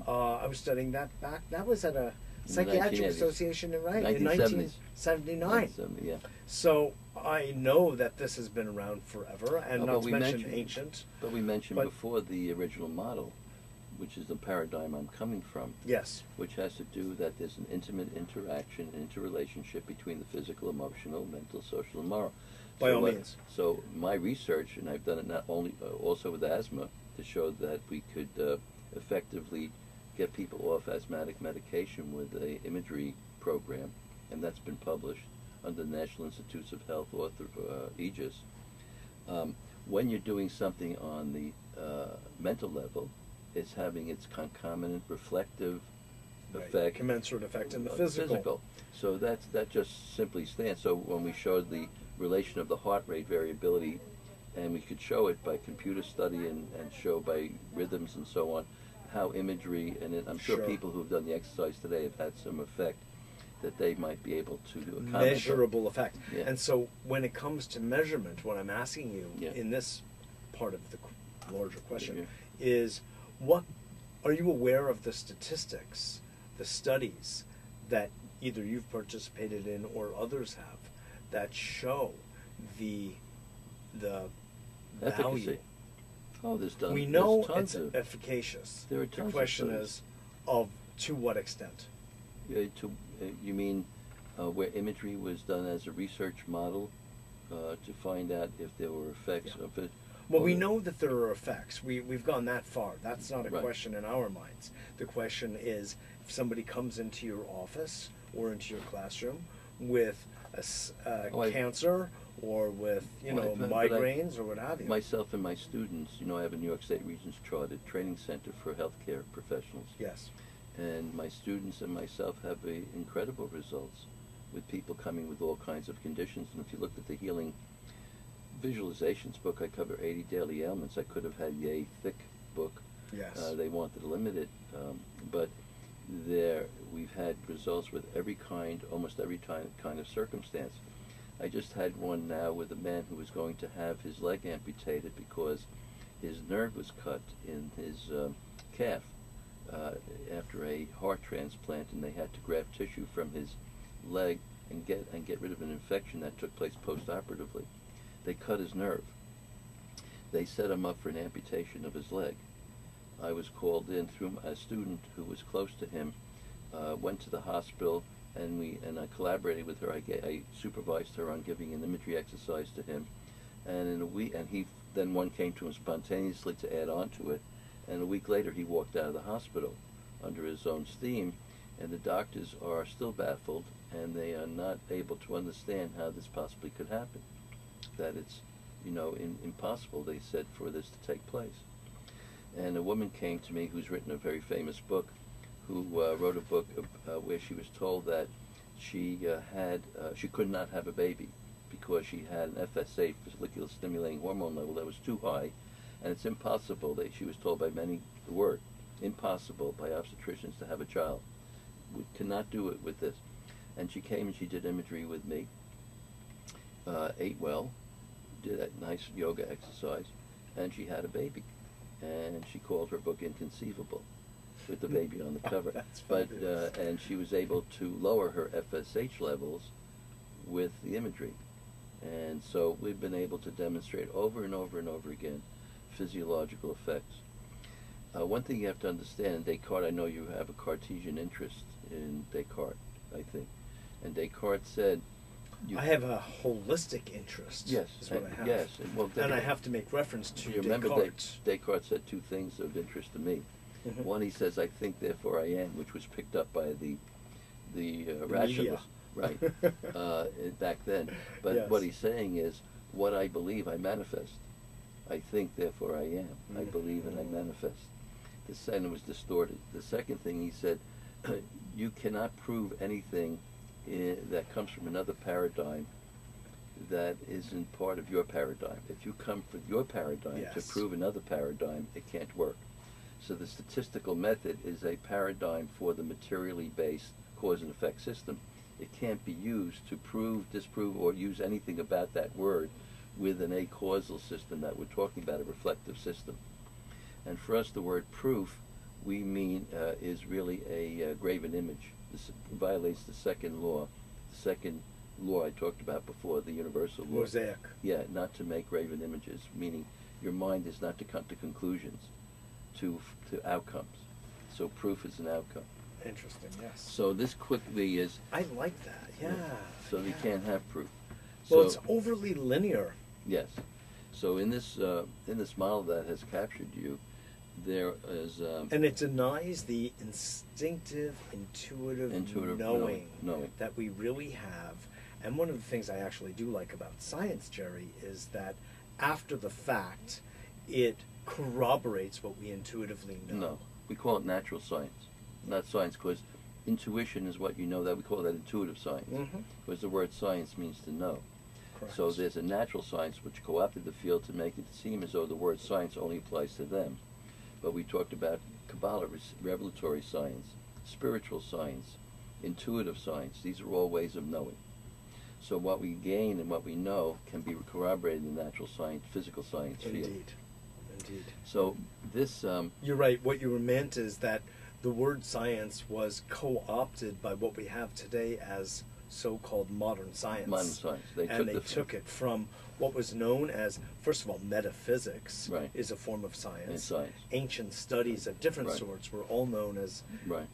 I was studying that back. That was at a Psychiatric Association, right? In 1979. Yeah. So I know that this has been around forever, and not to mention ancient. But we mentioned before the original model, which is the paradigm I'm coming from. Yes. Which has to do that there's an intimate interaction, interrelationship between the physical, emotional, mental, social, and moral. By all means. So my research, and I've done it not only also with asthma, to show that we could effectively get people off asthmatic medication with a imagery program and that's been published under the National Institutes of Health aegis. When you're doing something on the mental level, it's having its concomitant reflective effect, commensurate effect in the physical. So that just simply stands. So when we showed the relation of the heart rate variability, and we could show it by computer study and show by rhythms and so on, how imagery, and I'm sure people who've done the exercise today have had some effect that they might be able to accommodate. Measurable effect. Yeah. And so when it comes to measurement, what I'm asking you in this part of the larger question is, what are you aware of the statistics, the studies that either you've participated in or others have that show the efficacy. value? Oh, we know tons it's efficacious. There are tons. The question is, to what extent? You mean where imagery was done as a research model to find out if there were effects of it? Well, we know that there are effects. We've gone that far. That's not a question in our minds. The question is, if somebody comes into your office or into your classroom with cancer or with migraines or what have you. Myself and my students, I have a New York State Regents chartered training center for healthcare professionals. Yes. And my students and myself have incredible results with people coming with all kinds of conditions. And if you looked at the Healing Visualizations book, I cover 80 daily ailments. I could have had a thick book. Yes. They wanted to limit it, but we've had results with almost every kind of circumstance. I just had one now with a man who was going to have his leg amputated because his nerve was cut in his calf after a heart transplant, and they had to graft tissue from his leg and get rid of an infection that took place post-operatively. They cut his nerve. They set him up for an amputation of his leg. I was called in through a student who was close to him, went to the hospital, and I collaborated with her. I supervised her on giving an imagery exercise to him, and in a week, then one came to him spontaneously to add on to it, and a week later he walked out of the hospital under his own steam, and the doctors are still baffled, and they are not able to understand how this possibly could happen. That it's, impossible, they said, for this to take place. And a woman came to me who's written a very famous book, who wrote a book where she was told that she could not have a baby because she had an FSH, follicular stimulating hormone level, that was too high, and it's impossible. She was told by many, the word, impossible by obstetricians to have a child. We cannot do it with this. And she came and she did imagery with me, ate well, did a nice yoga exercise, and she had a baby. And she called her book Inconceivable, with the baby on the cover. And she was able to lower her FSH levels with the imagery. And so we've been able to demonstrate over and over and over again physiological effects. One thing you have to understand, Descartes, I know you have a Cartesian interest in Descartes, I think. And Descartes said... I have a holistic interest. Yes. Is what I have. Yes. And I have to make reference to you Descartes. Remember Descartes said two things of interest to me. Mm-hmm. One, he says, I think, therefore I am, which was picked up by the rationalists, right, back then. But what he's saying is, what I believe, I manifest. I think, therefore I am. I believe and I manifest. The second was distorted. The second thing he said, you cannot prove anything that comes from another paradigm that isn't part of your paradigm. If you come from your paradigm to prove another paradigm, it can't work. So the statistical method is a paradigm for the materially based cause and effect system. It can't be used to prove, disprove, or use anything about that word with an acausal system that we're talking about, a reflective system. And for us, the word proof, we mean, is really a graven image. This violates the second law. The second law I talked about before, the universal law. Mosaic. Yeah, not to make graven images, meaning your mind is not to come to conclusions, to outcomes. So proof is an outcome. Interesting, yes. So this quickly is... I like that, yeah. So you can't have proof. Well, it's overly linear. Yes. So in this model that has captured you, there is... and it denies the instinctive, intuitive knowing that we really have. And one of the things I actually do like about science, Jerry, is that after the fact, it corroborates what we intuitively know. No, we call it natural science, not science, because intuition is what you know. That we call that intuitive science, because the word science means to know. Correct. So there's a natural science which co-opted the field to make it seem as though the word science only applies to them. But we talked about Kabbalah, revelatory science, spiritual science, intuitive science. These are all ways of knowing. So what we gain and what we know can be corroborated in the natural science, physical science field. Indeed. So this... You're right. What you meant is that the word science was co-opted by what we have today as so-called modern science. Modern science. They took it from what was known as, first of all, metaphysics right. is a form of science. And science. Ancient studies of different right. sorts were all known as right.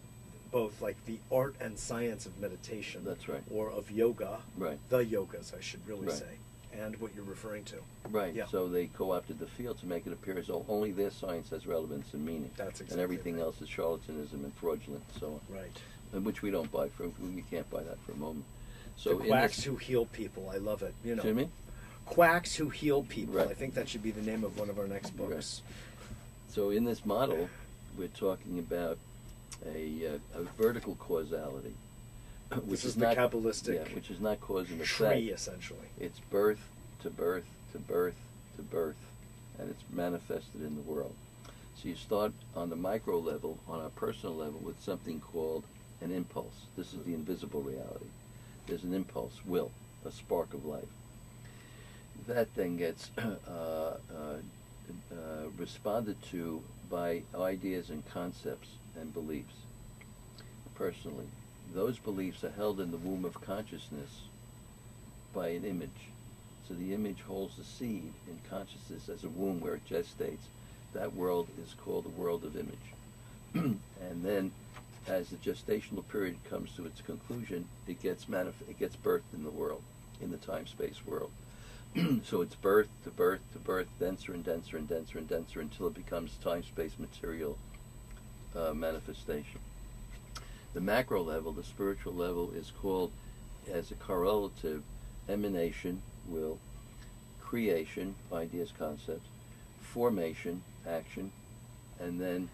both like the art and science of meditation. That's right. Or of yoga. Right. The yogas, I should really right. say. And what you're referring to. Right. Yeah. So they co-opted the field to make it appear as though only their science has relevance and meaning. That's exactly and everything right. else is charlatanism and fraudulent and so on. Right. And which we don't buy for. We can't buy that for a moment. So the quacks who heal people. I love it. You know. Excuse me? Quacks who heal people. Right. I think that should be the name of one of our next books. Right. So in this model, we're talking about a vertical causality. Which This is not, the Kabbalistic yeah, which is not cause and effect. tree, essentially. It's birth to birth to birth to birth, and it's manifested in the world. So you start on the micro level, on a personal level, with something called an impulse. This is the invisible reality. There's an impulse, will, a spark of life. That then gets responded to by ideas and concepts and beliefs. Personally, those beliefs are held in the womb of consciousness by an image. So the image holds the seed in consciousness as a womb where it gestates. That world is called the world of image. And then, as the gestational period comes to its conclusion, it gets birthed in the world, in the time-space world. So it's birth to birth to birth, denser and denser and denser and denser until it becomes time-space material manifestation. The macro level, the spiritual level, is called, as a correlative, emanation, will, creation, ideas, concepts, formation, action, and then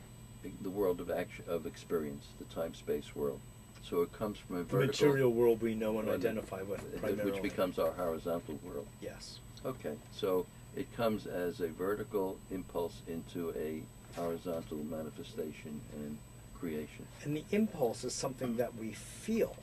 the world of action, of experience, the time-space world. So it comes from a vertical... The material world we know and identify with, primarily. Which becomes our horizontal world. Yes. Okay, so it comes as a vertical impulse into a horizontal manifestation and creation. And the impulse is something that we feel.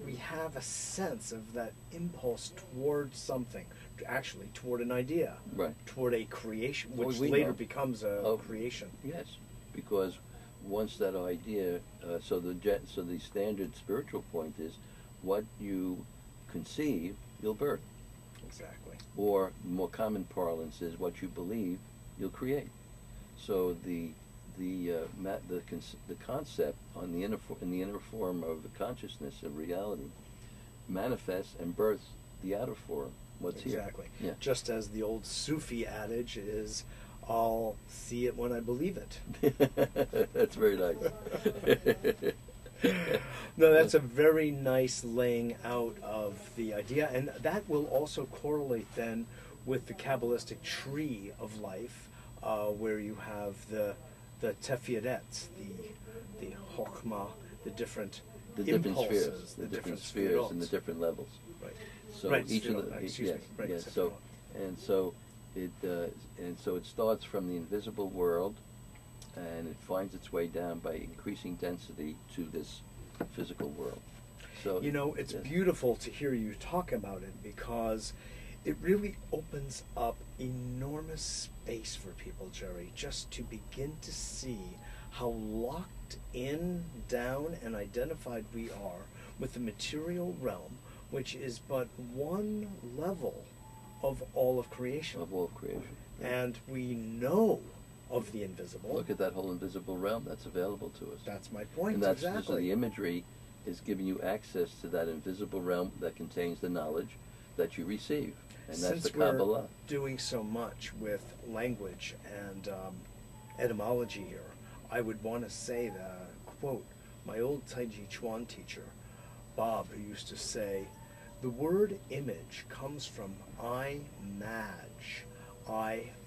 We have a sense of that impulse toward something, actually toward an idea, right? Toward a creation, Well, which we later know. becomes a creation. Yes, because once that idea, so the standard spiritual point is, what you conceive, you'll birth. Exactly. Or more common parlance is, what you believe, you'll create. So the concept in the inner form of the consciousness of reality manifests and births the outer form. What's here? Exactly. Yeah. Just as the old Sufi adage is, "I'll see it when I believe it." That's very nice. No, that's a very nice laying out of the idea, and that will also correlate then with the Kabbalistic tree of life, where you have the tefillet, the chokhmah, the different impulses, the different spheres and the different levels. Right. So right, each of the so it starts from the invisible world, and it finds its way down by increasing density to this physical world. So it's beautiful to hear you talk about it, because it really opens up enormous space for people, Jerry, just to begin to see how locked in, down, and identified we are with the material realm, which is but one level of all of creation. Of all of creation. Right. And we know of the invisible. Look at that whole invisible realm that's available to us. That's my point. And that's exactly. So the imagery is giving you access to that invisible realm that contains the knowledge that you receive. And that's Since the Kabbalah. we're doing so much with language etymology here, I would want to say that, quote, my old Tai Chi Chuan teacher, Bob, who used to say, the word image comes from I-mag,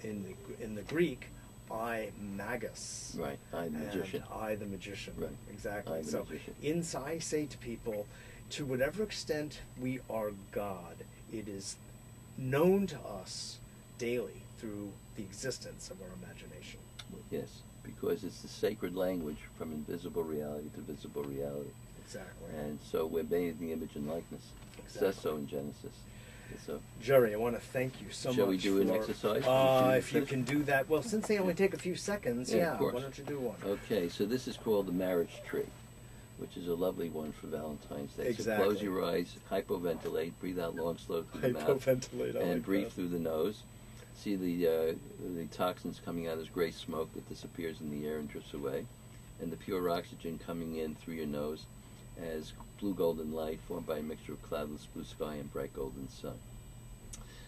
in the Greek, I-magus. Right, I the magician. And I the magician. Right. Exactly. I the So magician. I say to people, to whatever extent we are God, it is known to us daily through the existence of our imagination. Yes, because it's the sacred language from invisible reality to visible reality. Exactly. And so we're made in the image and likeness. Exactly. It says so in Genesis. So, Jerry, I want to thank you so much. shall we do an exercise? If you can do that. Well, since they only take a few seconds, Yeah, of course. why don't you do one? Okay, so this is called the marriage tree, which is a lovely one for Valentine's Day. Exactly. So close your eyes, hypoventilate, breathe out long, slow through the mouth, Hypoventilate, I and like breathe that. through the nose. See the toxins coming out as gray smoke that disappears in the air and drifts away, and the pure oxygen coming in through your nose as blue golden light formed by a mixture of cloudless blue sky and bright golden sun.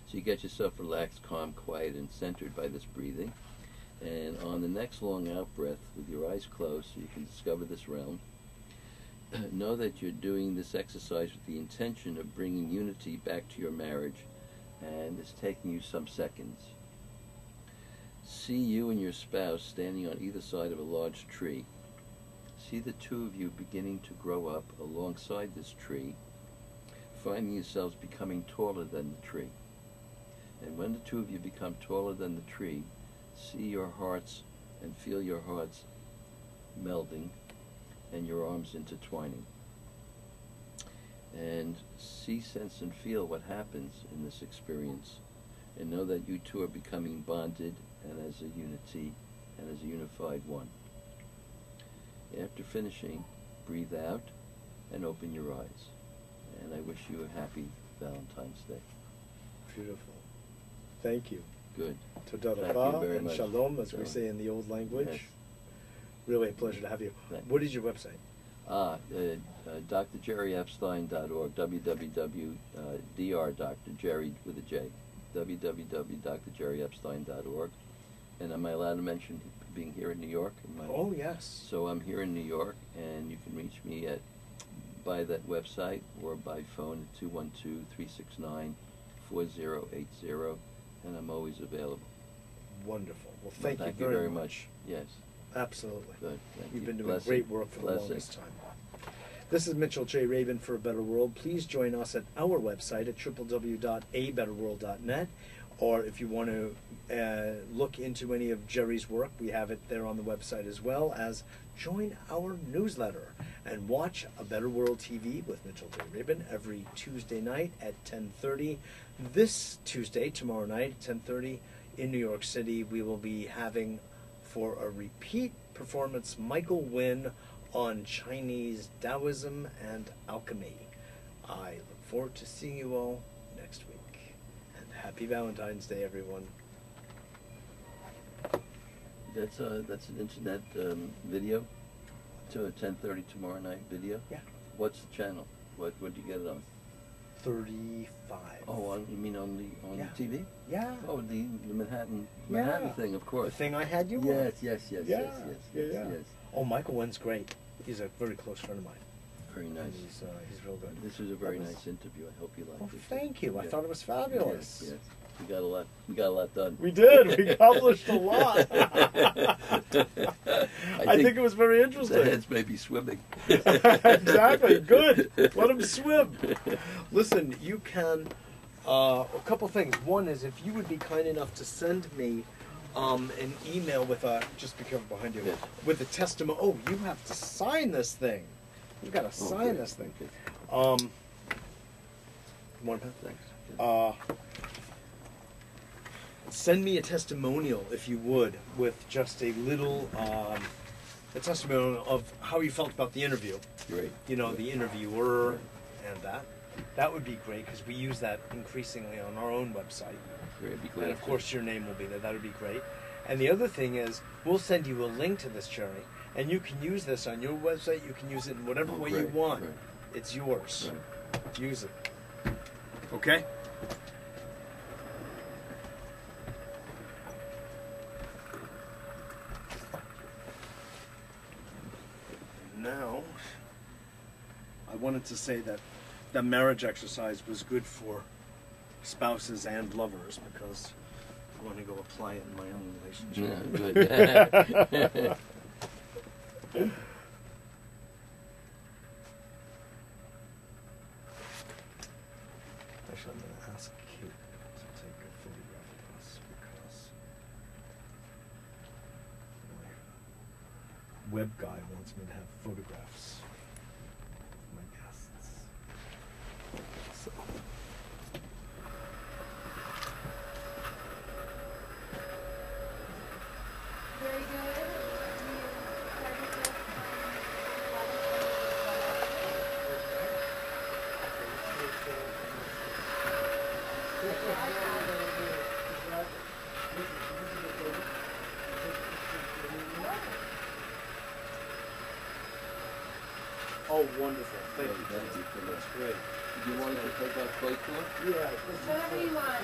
So you get yourself relaxed, calm, quiet, and centered by this breathing. And on the next long out breath, with your eyes closed so you can discover this realm, know that you're doing this exercise with the intention of bringing unity back to your marriage, and it's taking you some seconds. See you and your spouse standing on either side of a large tree. See the two of you beginning to grow up alongside this tree, finding yourselves becoming taller than the tree. And when the two of you become taller than the tree, see your hearts and feel your hearts melding and your arms intertwining. And see, sense, and feel what happens in this experience. And know that you two are becoming bonded and as a unity and as a unified one. After finishing, breathe out and open your eyes. And I wish you a happy Valentine's Day. Beautiful. Thank you. Good. Toda Thank you rabah very and much. shalom, as we Shalom. say in the old language. Yes. Really a pleasure to have you. Thank What is your website? drjerryepstein.org, www.drjerry with a J, www.drjerryepstein.org. And am I allowed to mention being here in New York? Oh, yes. So I'm here in New York, and you can reach me by that website or by phone at 212-369-4080, and I'm always available. Wonderful. Well, thank you you very, very much. much. Yes. Absolutely. Good. Thank You've you. been doing Blessing. great work for the Blessing. longest time. This is Mitchell J. Rabin for A Better World. Please join us at our website at www.abetterworld.net. Or if you want to look into any of Jerry's work, we have it there on the website, as well as join our newsletter and watch A Better World TV with Mitchell J. Rabin every Tuesday night at 10:30. This Tuesday, tomorrow night at 10:30 in New York City, we will be having, for a repeat performance, Michael Wynn on Chinese Taoism and alchemy. I look forward to seeing you all next week. And happy Valentine's Day, everyone. That's an internet video, to 10:30 tomorrow night video. Yeah. What's the channel? What do you get it on? 35. Oh, you mean on the Yeah. TV? Yeah. Oh, the Manhattan Yeah. thing, of The course. thing I had you on. Yes. Yeah. Yes. Oh, Michael Wynn's great. He's a very close friend of mine. Very nice. And he's real good. This was a very That was- nice interview. I hope you liked Oh, it. thank you. I Yeah. thought it was fabulous. Yes. We got a lot done. We did. We accomplished a lot. I think it was very The interesting. heads may be swimming. Exactly. Good. Let them swim. Listen, you can. A couple things. One is, if you would be kind enough to send me an email with a. Just be careful behind you. Yes. With a testimony. Oh, you have to sign this thing. You've got to sign Okay. this thing. Okay. One pen. Thanks. Send me a testimonial, if you would, with just a little a testimonial of how you felt about the interview. Great. You know, the interviewer and that. That would be great, because we use that increasingly on our own website. Great. Be And glad of to. course your name will be there. That would be great. And the other thing is, we'll send you a link to this, Jerry, and you can use this on your website. You can use it in whatever Oh, way great, you want. great. It's yours. Right. Use it. Okay? wanted to say that the marriage exercise was good for spouses and lovers because I want to go apply it in my own relationship. Yeah, good. Actually, I'm going to ask Kate to take a photograph of us because my web guy wants me to have photographs of my guests. So. Very good. Oh, wonderful. Thank you. Thank you. That's great. Do you want to take that plate for? Yeah. Whatever you want.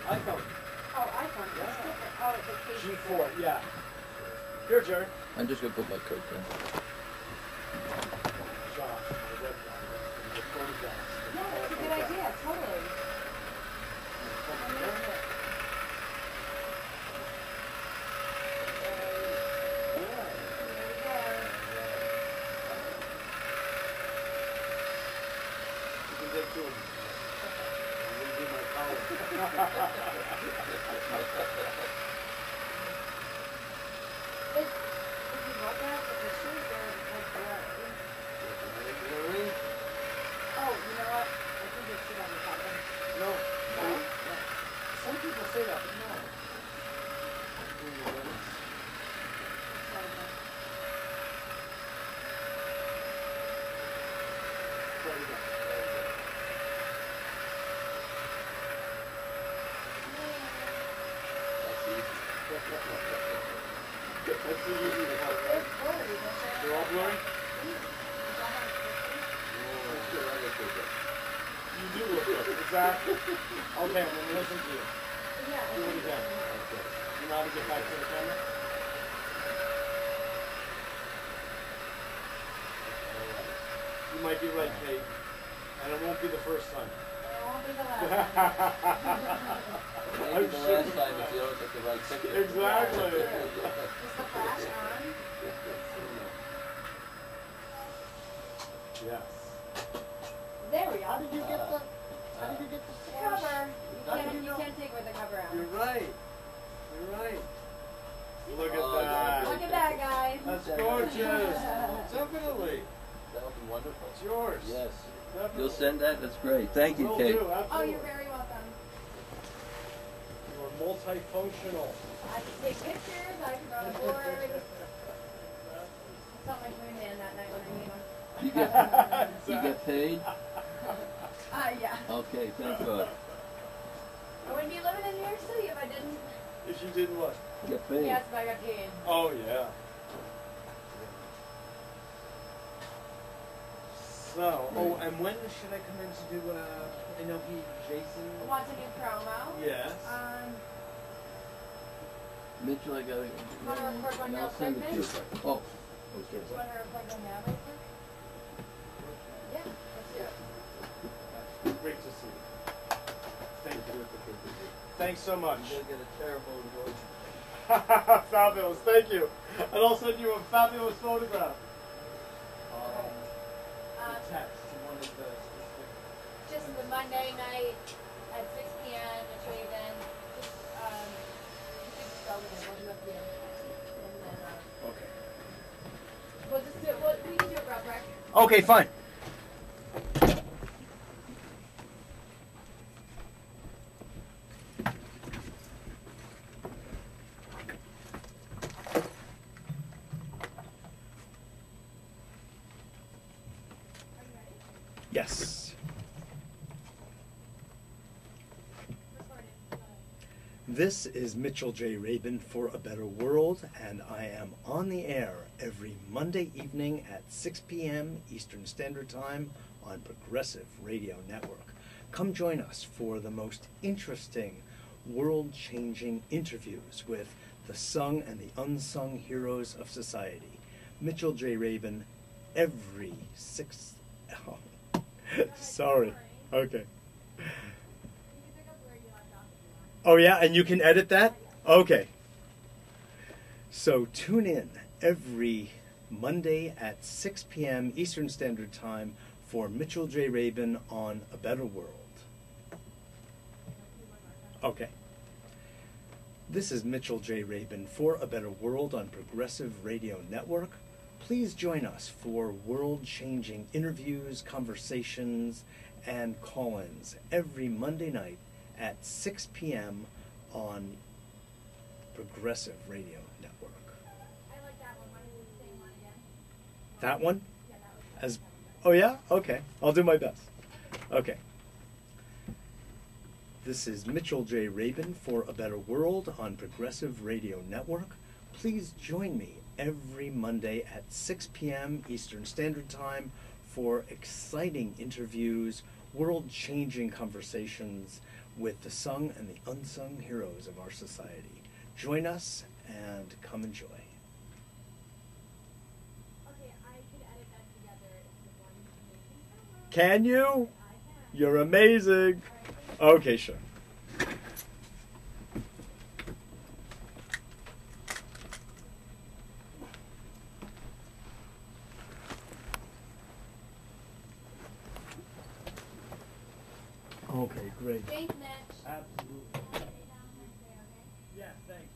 iPhone. Oh, iPhone. That's different. Oh, it's a case. G4, yeah. Here, Jerry. I'm just going to put my coat down. Josh, my web guy, the photographs. Yeah, that's a good idea. Totally. I love it. You can take two of them. I'm going to do my collar. If you look at the pictures, they're like blurry. Oh, you know what? I think it's shit on the bottom. No. No? Some people say that, but no. That's too easy to help, right? They're all blurry? You do look good. Exactly. Okay, I'm going to listen to you. Yeah. Do it again. Okay. You know how to get back to the camera? Alright. You might be right, Kate. And it won't be the first time. It won't be the last time. Maybe the last time if you don't get the right picture. Exactly. Is the flash on? Yes. There we How are. did you get the? How did you get the The flash? cover. How did You you know? can't take with the cover on. You're right. You're right. Look at Oh, that. Look at that, guys. That's gorgeous. Definitely. That would be wonderful. It's yours. Yes. Definitely. You'll send that? That's great. Thank you, Will Kate. do, absolutely. Oh, you're very welcome. You're multifunctional. I can take pictures. I can run a board. I felt like Moon Man that night when I made one. You get paid? Yeah. Okay, thank God. I wouldn't be living in New York City if I didn't. If you did what? Get paid. Yes, if I got paid. Oh, yeah. So, oh, and when should I come in to do NLP Jason? Want a new promo? Yes. Mitchell, I gotta. Want to record one real I'll quick, send it to you. Mitch? Oh, Do you want to record one now real quick? Yeah, let's do it. Great to see you. Thank you. Thanks so much. you're gonna get a terrible endorsement. Fabulous, thank you. And I'll send you a fabulous photograph. Text to one of the specific. Just the Monday night at 6 p.m. Mitchell Rabin. Just, you could spell it in. We'll do it at the end. And then, Okay. we'll just do it. We can do it real quick. Okay, fine. Yes. This is Mitchell J. Rabin for A Better World, and I am on the air every Monday evening at 6 p.m. Eastern Standard Time on Progressive Radio Network. Come join us for the most interesting, world-changing interviews with the sung and the unsung heroes of society. Mitchell J. Rabin, every sixth... Oh, sorry. Okay. You can pick up where you left off if you want. Oh yeah, and you can edit that? Okay. So tune in every Monday at 6 p.m. Eastern Standard Time for Mitchell J. Rabin on A Better World. Okay. This is Mitchell J. Rabin for A Better World on Progressive Radio Network. Please join us for world-changing interviews, conversations, and call-ins every Monday night at 6 p.m. on Progressive Radio Network. I like that one. Why don't you say one again? That one? Yeah, that was As, oh yeah? Okay. I'll do my best. Okay. This is Mitchell J. Rabin for A Better World on Progressive Radio Network. Please join me every Monday at 6 p.m. Eastern Standard Time for exciting interviews, world-changing conversations with the sung and the unsung heroes of our society. Join us and come enjoy. Okay, I could edit that together into one information. Can you? I can. You're amazing. Okay, sure. Okay, great. Thanks, Mitch. Absolutely. I'll stay down Wednesday, okay? Yeah, thanks.